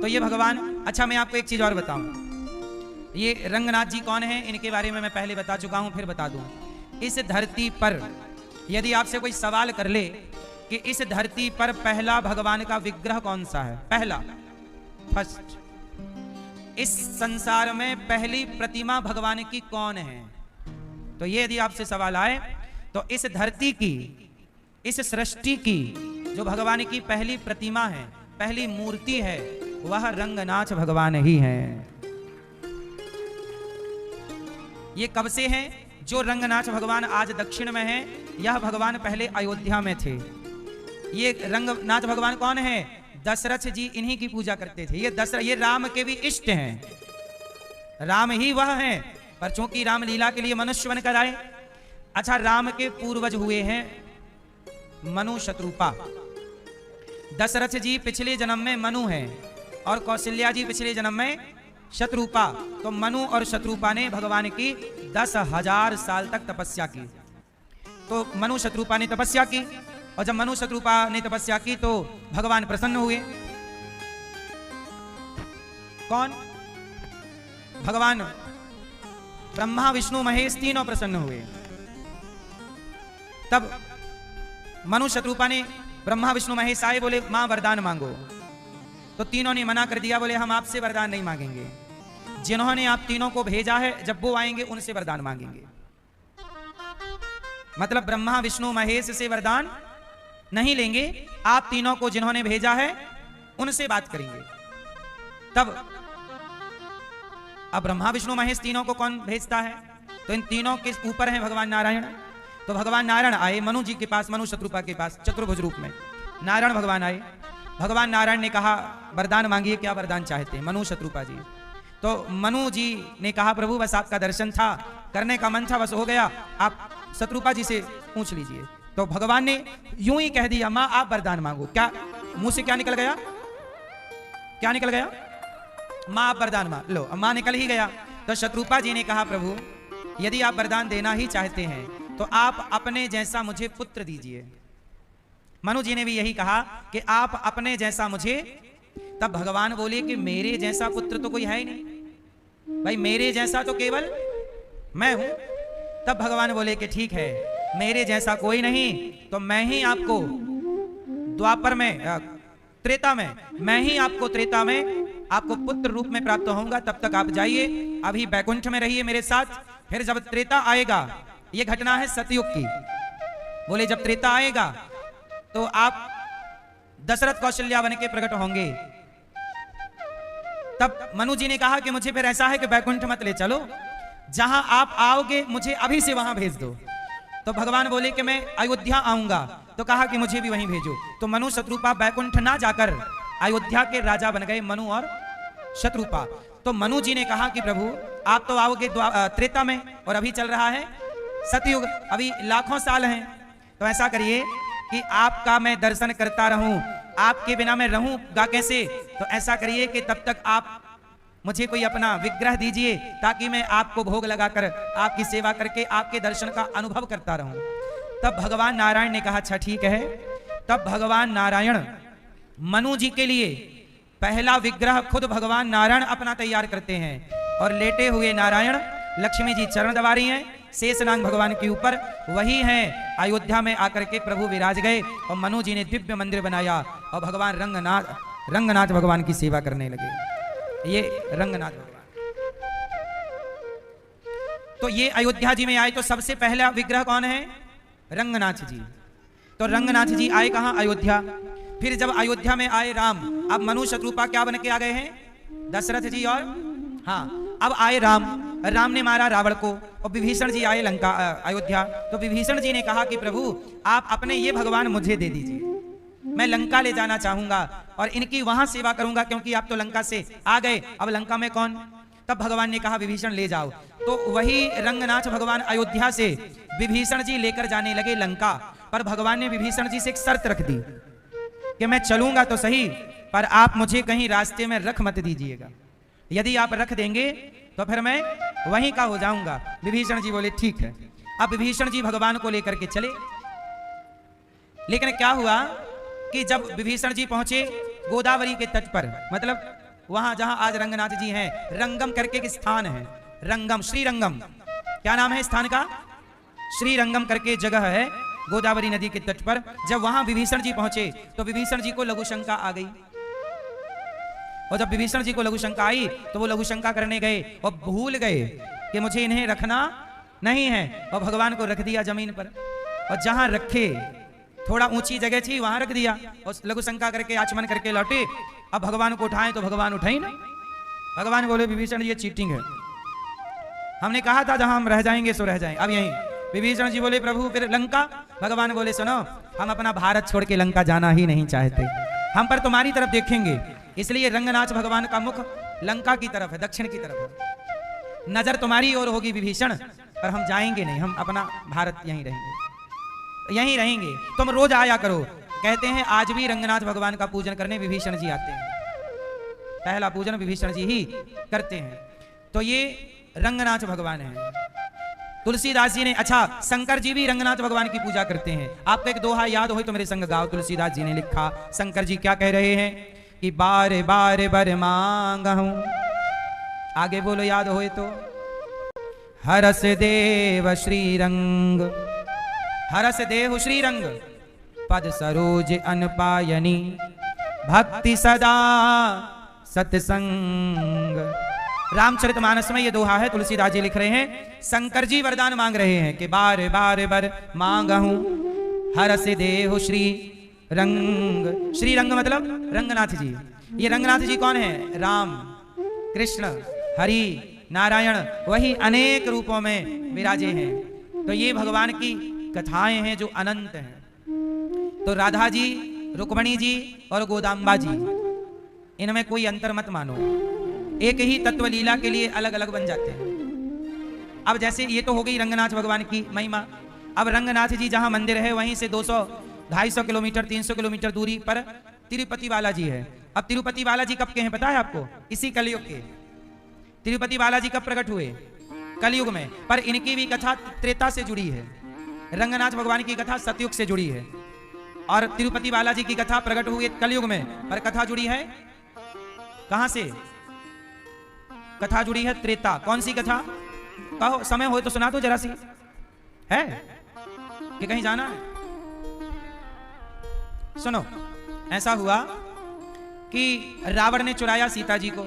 तो ये भगवान, अच्छा मैं आपको एक चीज और बताऊं, ये रंगनाथ जी कौन है इनके बारे में मैं पहले बता चुका हूं, फिर बता दूं। इस धरती पर यदि आपसे कोई सवाल कर ले कि इस धरती पर पहला भगवान का विग्रह कौन सा है, पहला, फर्स्ट, इस संसार में पहली प्रतिमा भगवान की कौन है, तो ये यदि आपसे सवाल आए तो इस धरती की, इस सृष्टि की जो भगवान की पहली प्रतिमा है, पहली मूर्ति है, वह रंगनाथ भगवान ही हैं। ये कब से हैं? जो रंगनाथ भगवान आज दक्षिण में है, यह भगवान पहले अयोध्या में थे। ये रंगनाथ भगवान कौन है? दशरथ जी इन्हीं की पूजा करते थे। ये राम के भी इष्ट हैं, राम ही वह हैं, पर चूंकि राम लीला के लिए मनुष्य बनकर आए। अच्छा, राम के पूर्वज हुए हैं मनु शत्रुपा। दशरथ जी पिछले जन्म में मनु हैं और कौशल्या जी पिछले जन्म में शत्रुपा। तो मनु और शत्रुपा ने भगवान की 10,000 साल तक तपस्या की। तो मनु शत्रुपा ने तपस्या की, और जब मनु शत्रुपा ने तपस्या की तो भगवान प्रसन्न हुए। कौन? भगवान ब्रह्मा विष्णु महेश तीनों प्रसन्न हुए। तब मनु शत्रुपा ने, ब्रह्मा विष्णु महेश आए, बोले मां वरदान मांगो। तो तीनों ने मना कर दिया, बोले हम आपसे वरदान नहीं मांगेंगे। जिन्होंने आप तीनों को भेजा है, जब वो आएंगे उनसे वरदान मांगेंगे। मतलब ब्रह्मा विष्णु महेश से वरदान नहीं लेंगे, आप तीनों को जिन्होंने भेजा है उनसे बात करेंगे। तब अब ब्रह्मा विष्णु महेश तीनों को कौन भेजता है? तो इन तीनों के ऊपर है भगवान नारायण। तो भगवान नारायण आए मनु जी के पास, मनु शत्रुपा के पास, चतुर्भुज रूप में नारायण भगवान आए। भगवान नारायण ने कहा वरदान मांगिए, क्या वरदान चाहते हैं? मनु शत्रुपा जी। तो मनु जी ने कहा प्रभु बस आपका दर्शन था, करने का मन था, बस हो गया, आप शत्रुपा जी से पूछ लीजिए। तो भगवान ने यूं ही कह दिया मां आप वरदान मांगो। क्या मुंह से क्या निकल गया? क्या निकल गया? मां आप वरदान मांग लो। मां निकल ही गया। तो शत्रुपा जी ने कहा प्रभु यदि आप वरदान देना ही चाहते हैं तो आप अपने जैसा मुझे पुत्र दीजिए। मनु जी ने भी यही कहा कि आप अपने जैसा मुझे। तब भगवान बोले कि मेरे जैसा पुत्र तो कोई है ही नहीं भाई, मेरे जैसा तो केवल मैं हूं। तब भगवान बोले कि ठीक है, मेरे जैसा कोई नहीं, तो मैं ही आपको द्वापर में, त्रेता में, मैं ही आपको त्रेता में आपको पुत्र रूप में प्राप्त होऊंगा। तब तक आप जाइए, अभी बैकुंठ में रहिए मेरे साथ। फिर जब त्रेता आएगा, ये घटना है सतयुग की, बोले जब त्रेता आएगा तो आप दशरथ कौशल्या बन के प्रकट होंगे। तब मनु जी ने कहा कि मुझे फिर ऐसा है कि बैकुंठ मत ले चलो, जहां आप आओगे मुझे अभी से वहां भेज दो। तो भगवान बोले कि मैं अयोध्या आऊंगा। तो कहा कि मुझे भी वहीं भेजो। तो मनु शत्रुपा बैकुंठ ना जाकर अयोध्या के राजा बन गए, मनु और शत्रुपा। तो मनु जी ने कहा कि प्रभु आप तो आओगे त्रेता में, और अभी चल रहा है सतयुग, अभी लाखों साल हैं। तो ऐसा करिए कि आपका मैं दर्शन करता रहूं, आपके बिना मैं रहूंगा कैसे? तो ऐसा करिए कि तब तक आप मुझे कोई अपना विग्रह दीजिए, ताकि मैं आपको भोग लगाकर आपकी सेवा करके आपके दर्शन का अनुभव करता रहूं। तब भगवान नारायण ने कहा अच्छा ठीक है। तब भगवान नारायण मनु जी के लिए पहला विग्रह खुद भगवान नारायण अपना तैयार करते हैं, और लेटे हुए नारायण लक्ष्मी जी चरण दबा रही हैं शेषनाग भगवान के ऊपर, वही हैं अयोध्या में आकर के प्रभु विराज गए। और मनु जी ने दिव्य मंदिर बनाया और भगवान रंगनाथ भगवान की सेवा करने लगे। ये रंगनाथ भगवान। तो ये अयोध्या जी में आए तो सबसे पहला विग्रह कौन है? रंगनाथ जी। तो रंगनाथ जी आए कहां? अयोध्या। फिर जब अयोध्या में आए राम, अब मनु शत्रुपा क्या बन के आ गए हैं? दशरथ जी। और हाँ, अब आए राम, राम ने मारा रावण को, और विभीषण जी आए लंका अयोध्या। तो विभीषण जी ने कहा कि प्रभु आप अपने ये भगवान मुझे दे दीजिए, मैं लंका ले जाना चाहूंगा और इनकी वहां सेवा करूंगा, क्योंकि आप तो लंका से आ गए, अब लंका में कौन? तब भगवान ने कहा विभीषण ले जाओ। तो वही रंगनाथ भगवान अयोध्या से विभीषण जी लेकर जाने लगे लंका। पर भगवान ने विभीषण जी से एक शर्त रख दी कि मैं चलूंगा तो सही, पर आप मुझे कहीं रास्ते में रख मत दीजिएगा, यदि आप रख देंगे तो फिर मैं वहीं का हो जाऊंगा। विभीषण जी बोले ठीक है। अब विभीषण जी भगवान को लेकर के चले, लेकिन क्या हुआ कि जब विभीषण जी पहुंचे गोदावरी के तट पर, मतलब वहां जहां आज रंगनाथ जी हैं, रंगम करके एक स्थान है, रंगम, श्रीरंगम, क्या नाम है स्थान का? श्रीरंगम करके जगह है गोदावरी नदी के तट पर। जब वहां विभीषण जी पहुंचे तो विभीषण जी को लघु शंका आ गई, और जब विभीषण जी को लघु शंका आई तो वो लघु शंका करने गए और भूल गए कि मुझे इन्हें रखना नहीं है, और भगवान को रख दिया जमीन पर, और जहां रखे थोड़ा ऊंची जगह थी वहां रख दिया, और लघु शंका करके आचमन करके लौटे। अब भगवान को उठाएं तो भगवान उठाई ना। भगवान बोले विभीषण ये चीटिंग है, हमने कहा था जहां हम रह जाएंगे सो रह जाएं, अब यहीं। विभीषण जी बोले प्रभु फिर लंका? भगवान बोले सुनो, हम अपना भारत छोड़ के लंका जाना ही नहीं चाहते, हम पर तुम्हारी तरफ देखेंगे, इसलिए रंगनाथ भगवान का मुख लंका की तरफ है, दक्षिण की तरफ है, नजर तुम्हारी ओर होगी विभीषण, पर हम जाएंगे नहीं, हम अपना भारत यहीं रहेंगे, यहीं रहेंगे, तुम रोज आया करो। कहते हैं आज भी रंगनाथ भगवान का पूजन करने विभीषण जी आते हैं, पहला पूजन विभीषण जी ही करते हैं। तो ये रंगनाथ भगवान है। तुलसीदास जी ने, अच्छा शंकर जी भी रंगनाथ भगवान की पूजा करते हैं। आपको एक दोहा याद हो तो मेरे संग गाओ। तुलसीदास जी ने लिखा, शंकर जी क्या कह रहे हैं कि बार बार बर मांगा हूं, आगे बोलो याद हो तो, हरस देव श्रीरंग, हरस देव श्रीरंग, पद सरोज अनपायनी, भक्ति सदा सत्संग। रामचरितमानस में ये दोहा है, तुलसीदास जी लिख रहे हैं, शंकर जी वरदान मांग रहे हैं कि बार बार बर मांगा हूं, हरस देह श्री रंग। श्री रंग मतलब रंगनाथ जी। ये रंगनाथ जी कौन है? राम, कृष्ण, हरि, नारायण, वही अनेक रूपों में विराजे हैं। तो ये भगवान की कथाएं हैं जो अनंत हैं। तो राधा जी, रुक्मणी जी और गोदाम्बा जी, इनमें कोई अंतर मत मानो, एक ही तत्व लीला के लिए अलग अलग बन जाते हैं। अब जैसे ये तो हो गई रंगनाथ भगवान की महिमा। अब रंगनाथ जी जहां मंदिर है वहीं से 200-250 किलोमीटर 300 किलोमीटर दूरी पर तिरुपति बालाजी है। अब तिरुपति बालाजी कब के हैं पता है आपको? इसी कलयुग के। तिरुपति बालाजी कब प्रकट हुए? कलयुग में। पर इनकी भी कथा त्रेता से जुड़ी है, रंगनाथ भगवान की कथा सतयुग से जुड़ी है, और तिरुपति बालाजी की कथा प्रकट हुई कलयुग में, पर कथा जुड़ी है कहां से? कथा जुड़ी है त्रेता। कौन सी कथा? कहो, समय हो तो सुना दो जरा सी, है कि कहीं जाना है? सुनो, ऐसा हुआ कि रावण ने चुराया सीता जी को।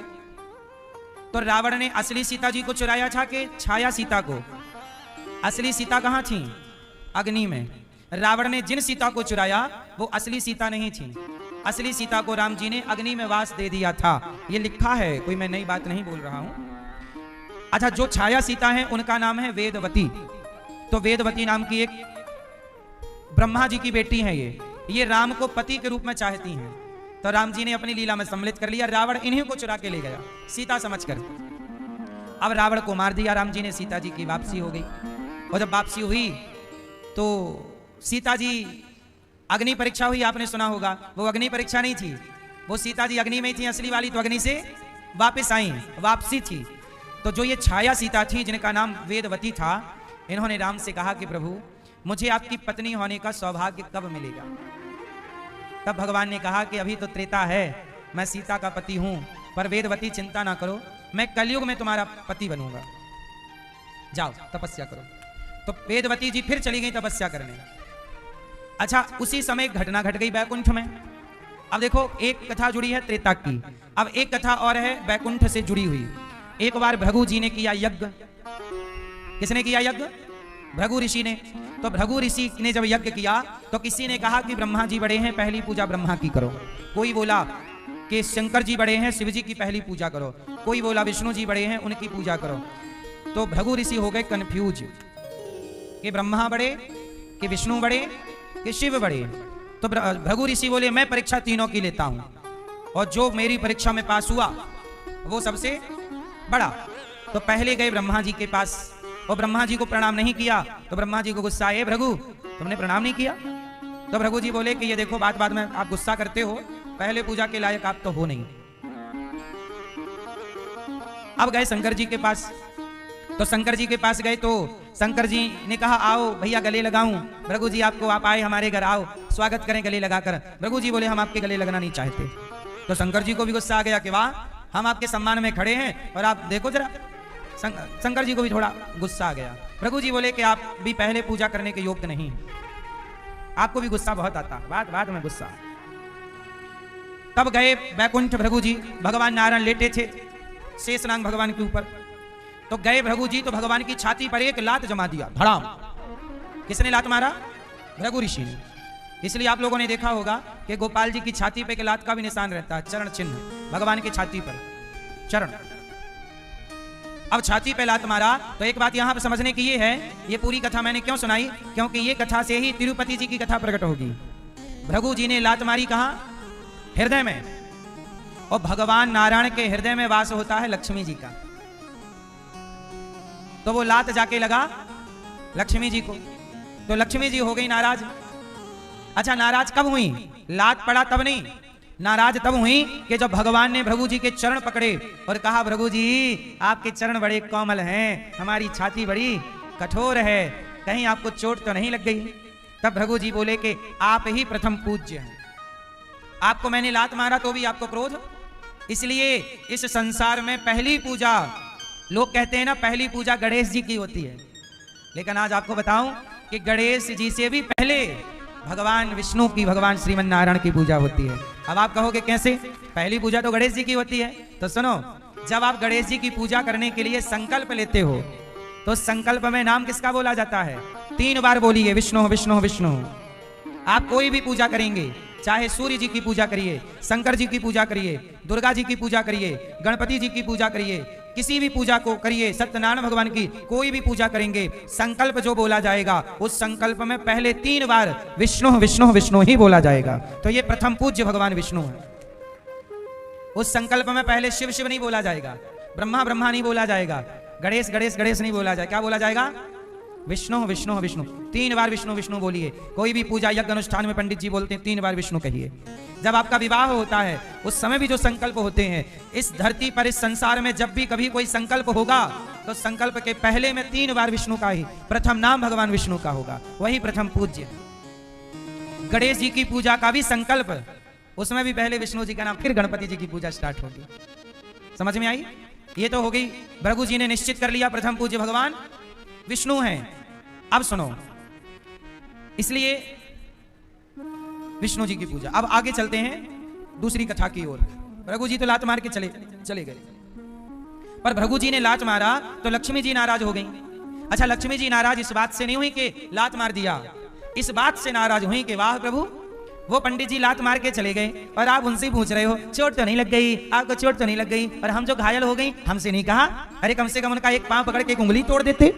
तो रावण ने असली सीता जी को चुराया था कि छाया सीता को? असली सीता कहां थी? अग्नि में। रावण ने जिन सीता को चुराया वो असली सीता नहीं थी। असली सीता को राम जी ने अग्नि में वास दे दिया था, ये लिखा है, कोई मैं नई बात नहीं बोल रहा हूं। अच्छा, जो छाया सीता है उनका नाम है वेदवती। तो वेदवती नाम की एक ब्रह्मा जी की बेटी है। ये राम को पति के रूप में चाहती हैं। तो राम जी ने अपनी लीला में सम्मिलित कर लिया, रावण इन्हीं को चुरा के ले गया सीता समझकर। अब रावण को मार दिया राम जी ने, सीता जी की वापसी हो गई। और जब वापसी हुई तो सीता जी, अग्नि परीक्षा हुई, आपने सुना होगा, वो अग्नि परीक्षा नहीं थी, वो सीता जी अग्नि में ही थी असली वाली, तो अग्नि से वापस आई, वापसी थी। तो जो ये छाया सीता थी जिनका नाम वेदवती था, इन्होंने राम से कहा कि प्रभु मुझे आपकी पत्नी होने का सौभाग्य कब मिलेगा? तब भगवान ने कहा कि अभी तो त्रेता है, मैं सीता का पति हूं, पर वेदवती चिंता ना करो, मैं कलयुग में तुम्हारा पति बनूंगा, जाओ तपस्या करो। तो वेदवती जी फिर चली गई तपस्या करने। अच्छा, उसी समय एक घटना घट गई बैकुंठ में। अब देखो, एक कथा जुड़ी है त्रेता की, अब एक कथा और है बैकुंठ से जुड़ी हुई। एक बार भृगु जी ने किया यज्ञ। किसने किया यज्ञ? भृगु ऋषि ने। तो भृगु ऋषि ने जब यज्ञ किया तो किसी ने कहा कि ब्रह्मा जी बड़े हैं, पहली पूजा ब्रह्मा की करो। कोई बोला कि शंकर जी बड़े हैं, शिव जी की पहली पूजा करो। कोई बोला विष्णु जी बड़े हैं, उनकी पूजा करो। तो भृगु ऋषि हो गए कंफ्यूज कि ब्रह्मा बड़े कि विष्णु बड़े कि शिव बड़े। तो भृगु ऋषि बोले मैं परीक्षा तीनों की लेता हूं, और जो मेरी परीक्षा में पास हुआ वो सबसे बड़ा। तो पहले गए ब्रह्मा जी के पास, और ब्रह्मा जी को प्रणाम नहीं किया। तो ब्रह्मा जी को गुस्सा आए, भृगु तुमने प्रणाम नहीं किया? तो भृगु जी बोले कि ये देखो, बात में आप गुस्सा करते हो, पहले पूजा के लायक आप तो हो नहीं। अब गए शंकर जी के पास। तो शंकर जी के पास गए तो शंकर जी ने कहा आओ भैया गले लगाऊं। भृगु जी आपको, आप आए हमारे घर, आओ स्वागत करें गले लगाकर। भृगु जी बोले हम आपके गले लगना नहीं चाहते। तो शंकर जी को भी गुस्सा आ गया कि वाह, हम आपके सम्मान में खड़े हैं और आप देखो जरा। शंकर जी को भी थोड़ा गुस्सा आ गया। भृगु जी बोले कि आप भी पहले पूजा करने के योग्य नहीं, आपको भी गुस्सा बहुत आता, बात में गुस्सा। तब गए बैकुंठ भृगु जी, भगवान नारायण लेटे थे शेषनाग भगवान के ऊपर। तो गए भृगु जी, तो भगवान की छाती पर एक लात जमा दिया, धड़ाम। किसने लात मारा? भृगु ऋषि ने। इसलिए आप लोगों ने देखा होगा कि गोपाल जी की छाती पे एक लात का भी निशान रहता है, चरण चिन्ह, भगवान की छाती पर चरण। अब छाती पे लात मारा। तो एक बात यहाँ पर समझने की ये है, ये पूरी कथा मैंने क्यों सुनाई, क्योंकि ये कथा से ही तिरुपति जी की कथा प्रकट होगी। भृगु जी ने लात मारी कहाँ? हृदय में। और भगवान नारायण के हृदय में वास होता है लक्ष्मी जी का। तो वो लात जाके लगा लक्ष्मी जी को, तो लक्ष्मी जी हो गई नाराज। अच्छा, नाराज कब हुई? लात पड़ा तब नहीं, नाराज तब हुई कि जब भगवान ने भृगु जी के चरण पकड़े और कहा, भृगु जी आपके चरण बड़े कोमल हैं, हमारी छाती बड़ी कठोर है, कहीं आपको चोट तो नहीं लग गई? तब भृगु जी बोले कि आप ही प्रथम पूज्य हैं, आपको मैंने लात मारा तो भी आपको क्रोध। इसलिए इस संसार में पहली पूजा, लोग कहते हैं ना पहली पूजा गणेश जी की होती है, लेकिन आज आपको बताऊं कि गणेश जी से भी पहले भगवान विष्णु की, भगवान श्रीमन नारायण की पूजा होती है। अब आप कहोगे कैसे? पहली पूजा तो गणेश जी की होती है। तो सुनो, जब आप गणेश जी की पूजा करने के लिए संकल्प लेते हो तो संकल्प में नाम किसका बोला जाता है? 3 बार बोलिए, विष्णु विष्णु विष्णु। आप कोई भी पूजा करेंगे, चाहे सूर्य जी की पूजा करिए, शंकर जी की पूजा करिए, दुर्गा जी की पूजा करिए, गणपति जी की पूजा करिए, किसी भी पूजा को करिए, सत्यनारायण भगवान की कोई भी पूजा करेंगे, संकल्प जो बोला जाएगा उस संकल्प में पहले 3 बार विष्णु विष्णु विष्णु ही बोला जाएगा। तो ये प्रथम पूज्य भगवान विष्णु है। उस संकल्प में पहले शिव शिव नहीं बोला जाएगा, ब्रह्मा ब्रह्मा नहीं बोला जाएगा, गणेश गणेश गणेश नहीं बोला जाएगा। क्या बोला जाएगा? विष्णु विष्णु विष्णु। 3 बार विष्णु विष्णु बोलिए। कोई भी पूजा यज्ञ अनुष्ठान में पंडित जी बोलते हैं 3 बार विष्णु कहिए। जब आपका विवाह होता है उस समय भी जो संकल्प होते हैं, इस धरती पर, इस संसार में जब भी कभी कोई संकल्प होगा तो संकल्प के पहले में 3 बार विष्णु का ही प्रथम नाम भगवान विष्णु का होगा, वही प्रथम पूज्य। गणेश जी की पूजा का भी संकल्प, उसमें भी पहले विष्णु जी का नाम, फिर गणपति जी की पूजा स्टार्ट होगी। समझ में आई? ये तो हो गई, भृगु जी ने निश्चित कर लिया प्रथम पूज्य भगवान विष्णु हैं। अब सुनो, इसलिए विष्णु जी की पूजा। अब आगे चलते हैं दूसरी कथा की ओर। भृगु जी तो लात मार के चले गए, पर भृगु जी ने लात मारा तो लक्ष्मी जी नाराज हो गई। अच्छा, लक्ष्मी जी नाराज इस बात से नहीं हुई कि लात मार दिया, इस बात से नाराज हुई कि वाह प्रभु, वो पंडित जी लात मार के चले गए और आप उनसे पूछ रहे हो चोट तो नहीं लग गई, आपको चोट तो नहीं लग गई, और हम जो घायल हो गई हमसे नहीं कहा? अरे कम से कम उनका एक पांव पकड़ के एक उंगली तोड़ देते।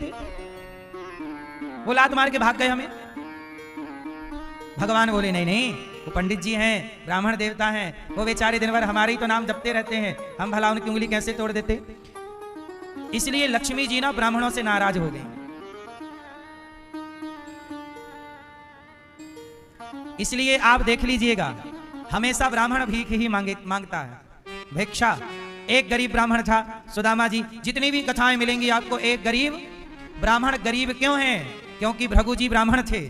वो लात मार के भाग गए हमें। भगवान बोले नहीं नहीं, वो पंडित जी हैं, ब्राह्मण देवता हैं, वो बेचारे दिन भर हमारे ही तो नाम जपते रहते हैं, हम भला उनकी उंगली कैसे तोड़ देते? इसलिए लक्ष्मी जी ना ब्राह्मणों से नाराज हो गई। इसलिए आप देख लीजिएगा, हमेशा ब्राह्मण भीख ही मांगता है, भिक्षा। एक गरीब ब्राह्मण था, सुदामा जी, जितनी भी कथाएं मिलेंगी आपको, एक गरीब ब्राह्मण। गरीब क्यों है? क्योंकि भृगु जी ब्राह्मण थे।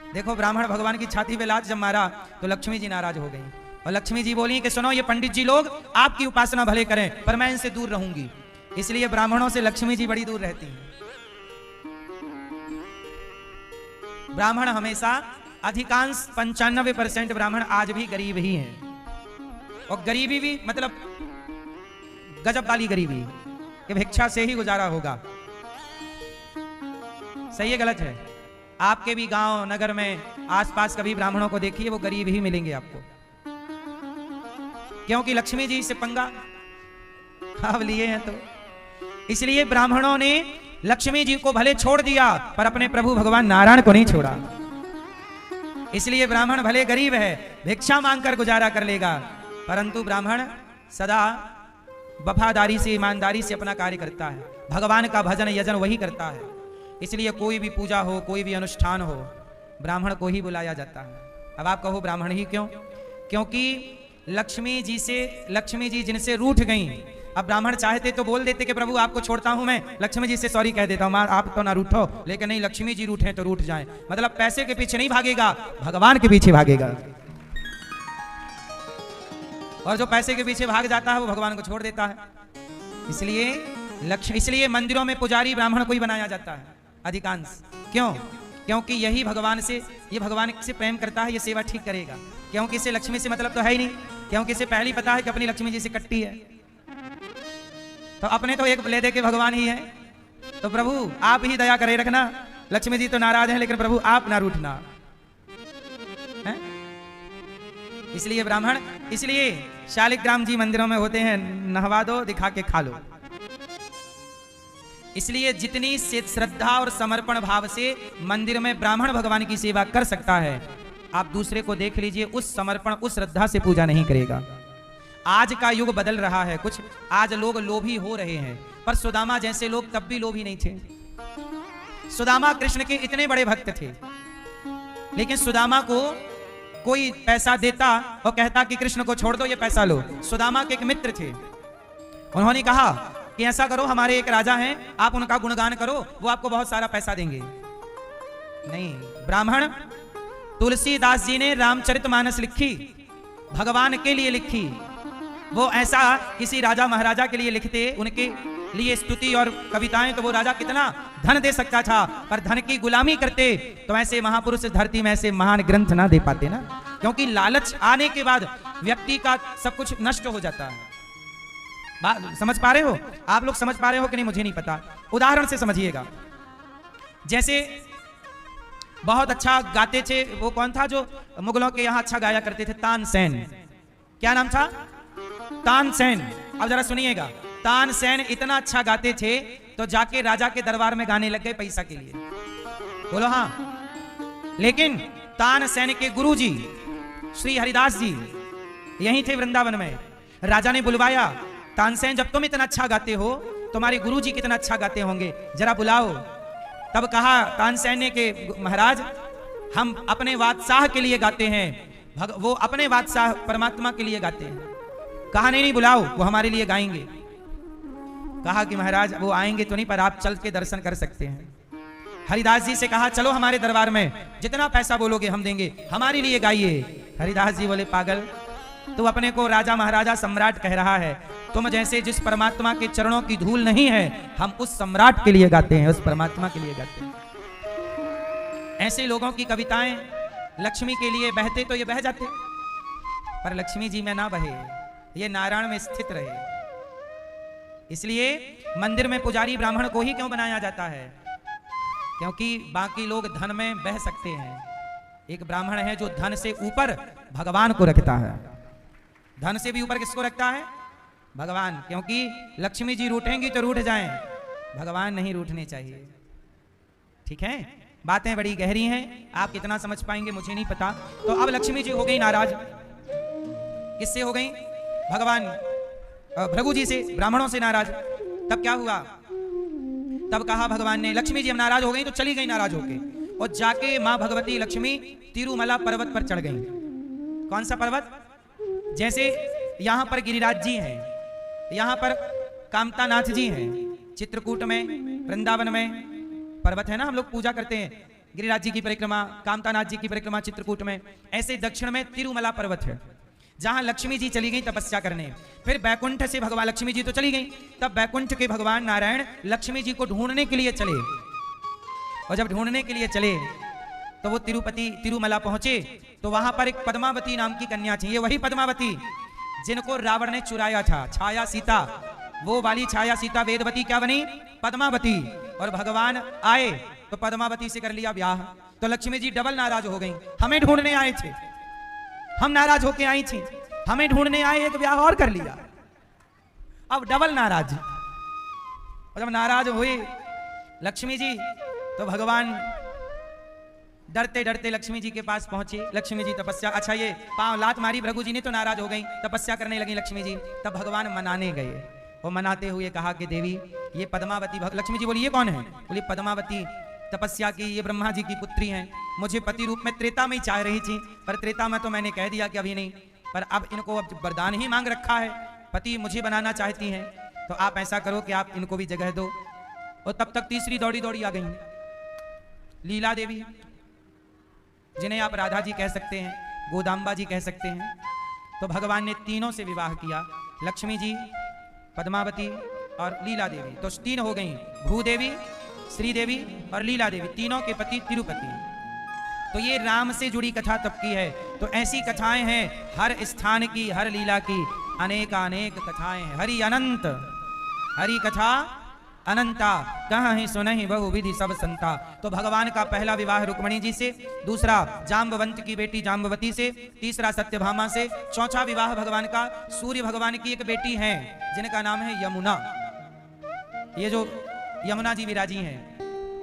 देखो, ब्राह्मण भगवान की छाती पे लात जब मारा तो लक्ष्मी जी नाराज हो गई, और लक्ष्मी जी बोली कि सुनो, ये पंडित जी लोग आपकी उपासना भले करें पर मैं इनसे दूर रहूंगी। इसलिए ब्राह्मणों से लक्ष्मी जी बड़ी दूर रहती हैं। ब्राह्मण हमेशा, अधिकांश 95% ब्राह्मण आज भी गरीब ही हैं, और गरीबी भी मतलब गजब वाली गरीबी कि भिक्षा से ही गुजारा होगा। सही है गलत है? आपके भी गांव नगर में आसपास कभी ब्राह्मणों को देखिए, वो गरीब ही मिलेंगे आपको, क्योंकि लक्ष्मी जी से पंगा अब लिए हैं। तो इसलिए ब्राह्मणों ने लक्ष्मी जी को भले छोड़ दिया पर अपने प्रभु भगवान नारायण को नहीं छोड़ा। इसलिए ब्राह्मण भले गरीब है, भिक्षा मांगकर गुजारा कर लेगा, परंतु ब्राह्मण सदा वफादारी से, ईमानदारी से अपना कार्य करता है। भगवान का भजन यजन वही करता है। इसलिए कोई भी पूजा हो, कोई भी अनुष्ठान हो, ब्राह्मण को ही बुलाया जाता है। अब आप कहो ब्राह्मण ही क्यों? क्योंकि लक्ष्मी जी जिनसे रूठ गई। अब ब्राह्मण चाहते तो बोल देते कि प्रभु आपको छोड़ता हूं मैं, लक्ष्मी जी से सॉरी कह देता हूं, आप तो ना रूठो, लेकिन नहीं, लक्ष्मी जी रूठे तो रूठ जाए। मतलब पैसे के पीछे नहीं भागेगा, भगवान के पीछे भागेगा। और जो पैसे के पीछे भाग जाता है वो भगवान को छोड़ देता है। इसलिए मंदिरों में पुजारी ब्राह्मण को ही बनाया जाता है अधिकांश। क्यों? क्योंकि यही भगवान से, ये भगवान से प्रेम करता है, ये सेवा ठीक करेगा। क्योंकि इसे लक्ष्मी से मतलब तो है ही नहीं, क्योंकि इसे पहले पता है कि अपनी लक्ष्मी जी से कट्टी है। तो अपने तो एक ले दे के भगवान ही है। तो प्रभु आप ही दया करे रखना, लक्ष्मी जी तो नाराज है, लेकिन प्रभु आप ना रूठना। इसलिए ब्राह्मण, इसलिए शालिग्राम जी मंदिरों में होते हैं, नहवा दो, दिखा के खा लो। इसलिए जितनी श्रद्धा और समर्पण भाव से मंदिर में ब्राह्मण भगवान की सेवा कर सकता है, आप दूसरे को देख लीजिए, उस समर्पण उस श्रद्धा से पूजा नहीं करेगा। आज का युग बदल रहा है कुछ, आज लोग लोभी हो रहे हैं, पर सुदामा जैसे लोग तब भी लोभी नहीं थे। सुदामा कृष्ण के इतने बड़े भक्त थे, लेकिन सुदामा को कोई पैसा देता और कहता कि कृष्ण को छोड़ दो, ये पैसा लो। सुदामा के एक मित्र थे, उन्होंने कहा कि ऐसा करो, हमारे एक राजा हैं, आप उनका गुणगान करो, वो आपको बहुत सारा पैसा देंगे। नहीं, ब्राह्मण तुलसीदास जी ने रामचरितमानस लिखी, भगवान के लिए लिखी। वो ऐसा किसी राजा महाराजा के लिए लिखते, उनके लिए स्तुति और कविताएं, तो वो राजा कितना धन दे सकता था, पर धन की गुलामी करते तो ऐसे महापुरुष धरती में ऐसे महान ग्रंथ ना दे पाते ना, क्योंकि लालच आने के बाद व्यक्ति का सब कुछ नष्ट हो जाता है। बात समझ पा रहे हो आप लोग? समझ पा रहे हो कि नहीं मुझे नहीं पता। उदाहरण से समझिएगा, जैसे बहुत अच्छा गाते थे, वो कौन था जो मुगलों के यहाँ अच्छा गाया करते थे? तानसेन। क्या नाम था? तानसेन। अब जरा सुनिएगा, तानसेन इतना अच्छा गाते थे तो जाके राजा के दरबार में गाने लग गए पैसा के लिए। बोलो हाँ। लेकिन तानसेन के गुरुजी श्री हरिदास जी यहीं थे वृंदावन में। राजा ने बुलवाया, तानसेन जब तुम इतना अच्छा गाते हो, तुम्हारे गुरुजी कितना अच्छा गाते होंगे, जरा बुलाओ। तब कहा तानसेन ने कि महाराज, हम अपने बादशाह के लिए गाते हैं, वो अपने बादशाह परमात्मा के लिए गाते हैं। कहा नहीं बुलाओ, वो हमारे लिए गाएंगे। कहा कि महाराज वो आएंगे तो नहीं, पर आप चल के दर्शन कर सकते हैं। हरिदास जी से कहा चलो हमारे दरबार में, जितना पैसा बोलोगे हम देंगे, हमारे लिए गाइए। हरिदास जी बोले पागल, तू अपने को राजा महाराजा सम्राट कह रहा है, तुम जैसे जिस परमात्मा के चरणों की धूल नहीं है, हम उस सम्राट के लिए गाते हैं, उस परमात्मा के लिए गाते हैं। ऐसे लोगों की कविताएं लक्ष्मी के लिए बहते तो ये बह जाते, पर लक्ष्मी जी में ना बहे, ये नारायण में स्थित रहे। इसलिए मंदिर में पुजारी ब्राह्मण को ही क्यों बनाया जाता है? क्योंकि बाकी लोग धन में बह सकते हैं, एक ब्राह्मण है जो धन से ऊपर भगवान को रखता है। धन से भी ऊपर किसको रखता है? भगवान। क्योंकि लक्ष्मी जी रूठेंगी तो रूठ जाएं, भगवान नहीं रूठने चाहिए। ठीक है, बातें बड़ी गहरी हैं, आप कितना समझ पाएंगे मुझे नहीं पता। तो अब लक्ष्मी जी हो गई नाराज। किससे हो गई? भगवान भृगु जी से, ब्राह्मणों से नाराज। तब क्या हुआ? तब कहा भगवान ने, लक्ष्मी जी हम नाराज हो गई, तो चली गई नाराज होके, और जाके मां भगवती लक्ष्मी तिरुमला पर्वत पर चढ़ गई। कौन सा पर्वत? जैसे यहां पर गिरिराज जी हैं, यहां पर कामतानाथ जी हैं, चित्रकूट में वृंदावन में पर्वत है ना, हम लोग पूजा करते हैं गिरिराज जी की परिक्रमा, कामतानाथ जी की परिक्रमा चित्रकूट में। ऐसे दक्षिण में तिरुमला पर्वत है, जहां लक्ष्मी जी चली गई तपस्या करने। फिर बैकुंठ से भगवान, लक्ष्मी जी तो चली गई, तब बैकुंठ के भगवान नारायण लक्ष्मी जी को ढूंढने के लिए चले, और जब ढूंढने के लिए चले तो वो तिरुमला पहुंचे, तो वहां पर एक पद्मावती नाम की कन्या थी। ये वही पद्मावती जिनको रावण ने चुराया था, छाया सीता, वो वाली छाया सीता वेदवती क्या बनी? पद्मावती। और भगवान आए तो पद्मावती से कर लिया ब्याह। तो लक्ष्मी जी डबल नाराज हो गई, हमें ढूंढने आए थे, हम नाराज होके आई थी, हमें ढूंढने आए, एक ब्याह और कर लिया, अब डबल नाराज। और जब नाराज हुए लक्ष्मी जी, तो भगवान डरते डरते लक्ष्मी जी के पास पहुंचे। लक्ष्मी जी तपस्या, अच्छा ये पांव लात मारी भृगु जी ने तो नाराज हो गई, तपस्या करने लगी लक्ष्मी जी। तब भगवान मनाने गए, वो मनाते हुए कहा कि देवी ये पद्मावती, लक्ष्मी जी बोली ये कौन है? बोली पद्मावती तपस्या की, ये ब्रह्मा जी की पुत्री हैं, मुझे पति रूप में त्रेता में ही चाह रही थी, पर त्रेता में तो मैंने कह दिया कि अभी नहीं, पर अब इनको अब वरदान ही मांग रखा है, पति मुझे बनाना चाहती हैं, तो आप ऐसा करो कि आप इनको भी जगह दो। और तब तक तीसरी दौड़ी दौड़ी आ गई लीला देवी, जिन्हें आप राधा जी कह सकते हैं, गोदाम्बा जी कह सकते हैं। तो भगवान ने तीनों से विवाह किया, लक्ष्मी जी, पद्मावती और लीला देवी। तो तीन हो गई, भूदेवी, श्रीदेवी और लीला देवी, तीनों के पति तिरुपति। तो ये राम से जुड़ी कथा तब की है। तो ऐसी कथाएं हैं हर स्थान की, हर लीला की अनेक कथाएं हैं। हरि अनंत, हरि कथा अनंता, कहाँ ही सुनहि बहु विधि सब संता। तो भगवान का पहला विवाह रुक्मणी जी से, दूसरा जाम्बवंत की बेटी जाम्बवती से, तीसरा सत्यभामा से, चौथा विवाह भगवान का सूर्य भगवान की एक बेटी है जिनका नाम है यमुना। ये जो यमुना जी विराजी हैं।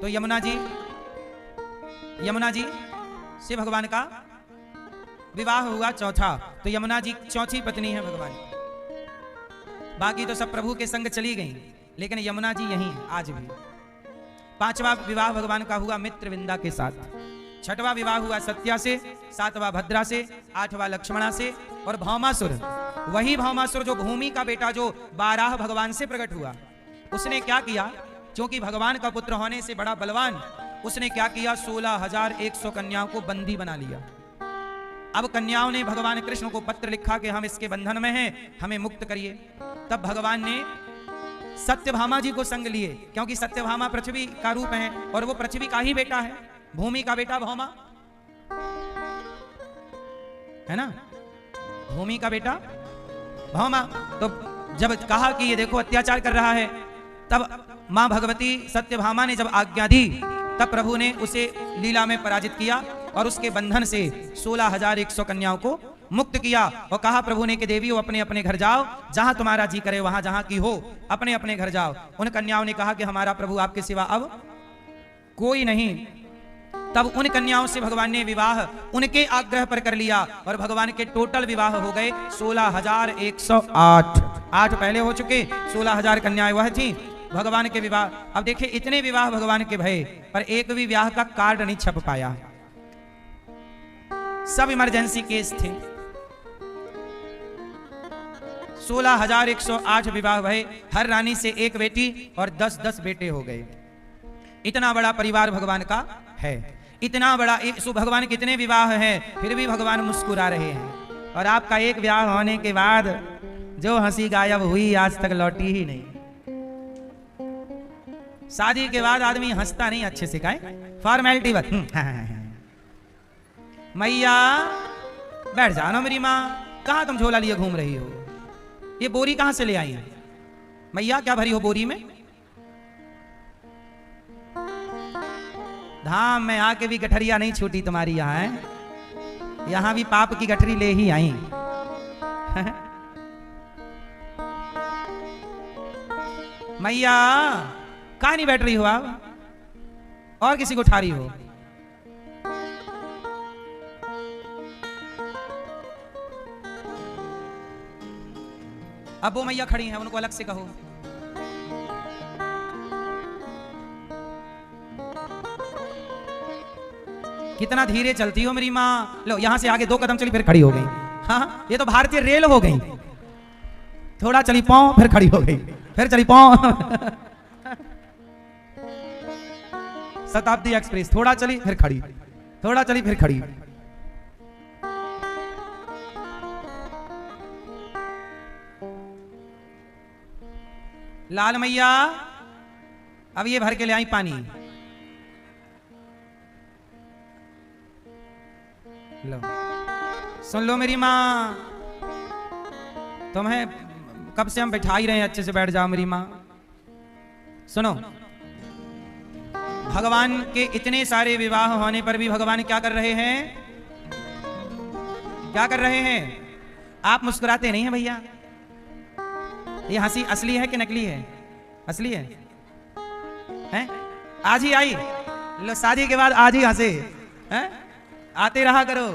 तो यमुना जी से भगवान का विवाह हुआ चौथा। तो यमुना जी चौथी पत्नी है भगवान। बाकी तो सब प्रभु के संग चली गई, लेकिन यमुना जी यहीं आज भी। पांचवा विवाह भगवान का हुआ मित्रविंदा के साथ। छठवां विवाह हुआ सत्या से, सातवां भद्रा से, आठवां लक्ष्मणा से, और भौमासुर, वही भौमासुर जो भूमि का बेटा, जो बाराह भगवान से प्रकट हुआ, उसने क्या किया, क्योंकि भगवान का पुत्र होने से बड़ा बलवान, उसने क्या किया, 16,100 कन्याओं को बंदी बना लिया। अब कन्याओं ने भगवान कृष्ण को पत्र लिखा कि हम इसके बंधन में हैं, हमें मुक्त करिए। तब भगवान ने सत्यभामा जी को संग लिए, क्योंकि सत्यभामा पृथ्वी का रूप है और वो पृथ्वी का ही बेटा है, भूमि का बेटा भौमा है ना, भूमि का बेटा भौमा। तो जब कहा कि ये देखो अत्याचार कर रहा है, तब मां भगवती सत्यभामा ने जब आज्ञा दी, तब प्रभु ने उसे लीला में पराजित किया और उसके बंधन से 16,100 कन्याओं को मुक्त किया। और कहा प्रभु ने कि देवियों अपने अपने घर जाओ, जहां तुम्हारा जी करे वहां जहां की हो, अपने अपने घर जाओ। उन कन्याओं ने कहा कि हमारा प्रभु आपके सिवा अब कोई नहीं। तब उन कन्याओं से भगवान ने विवाह उनके आग्रह पर कर लिया और भगवान के टोटल विवाह हो गए 16,108। 8 पहले हो चुके, 16,000 कन्याएं वह थी भगवान के विवाह। अब देखिए इतने विवाह भगवान के भये, पर एक भी विवाह का कार्ड नहीं छप पाया, सब इमरजेंसी केस थे। 16,108 विवाह भये, हर रानी से एक बेटी और 10-10 बेटे हो गए। इतना बड़ा परिवार भगवान का है, इतना बड़ा एक भगवान कितने विवाह हैं, फिर भी भगवान मुस्कुरा रहे हैं। और आपका एक विवाह होने के बाद जो हंसी गायब हुई आज तक लौटी ही नहीं। शादी के बाद आदमी हंसता नहीं अच्छे से, काहे फॉर्मेलिटी बस। मैया बैठ जाना मेरी माँ, कहाँ तुम झोला लिए घूम रही हो, ये बोरी कहाँ से ले आई है मैया, क्या भरी हो बोरी में। धाम में आके भी गठरिया नहीं छूटी तुम्हारी, यहाँ है, यहाँ भी पाप की गठरी ले ही आई। मैया कहाँ नहीं बैठ रही हो आप, और किसी को उठा रही हो। अब वो मैया खड़ी हैं, उनको अलग से कहो। कितना धीरे चलती हो मेरी माँ। लो यहां से आगे 2 कदम चली फिर खड़ी हो गई। हाँ ये तो भारतीय रेल हो गई, थोड़ा चली पाँव फिर खड़ी हो गई, फिर चली पाँव। शताब्दी एक्सप्रेस, थोड़ा चली फिर खड़ी, थोड़ा चली फिर खड़ी। लाल मैया अब ये भर के ले आई पानी। लो सुन लो मेरी माँ, तुम्हें कब से हम बैठा ही रहे हैं, अच्छे से बैठ जाओ मेरी माँ। सुनो, भगवान के इतने सारे विवाह होने पर भी भगवान क्या कर रहे हैं, क्या कर रहे हैं। आप मुस्कुराते नहीं हैं भैया, ये हंसी असली है कि नकली है, असली है, हैं? आज ही आई, लो शादी के बाद आज ही हंसे, हैं? आते रहा करो,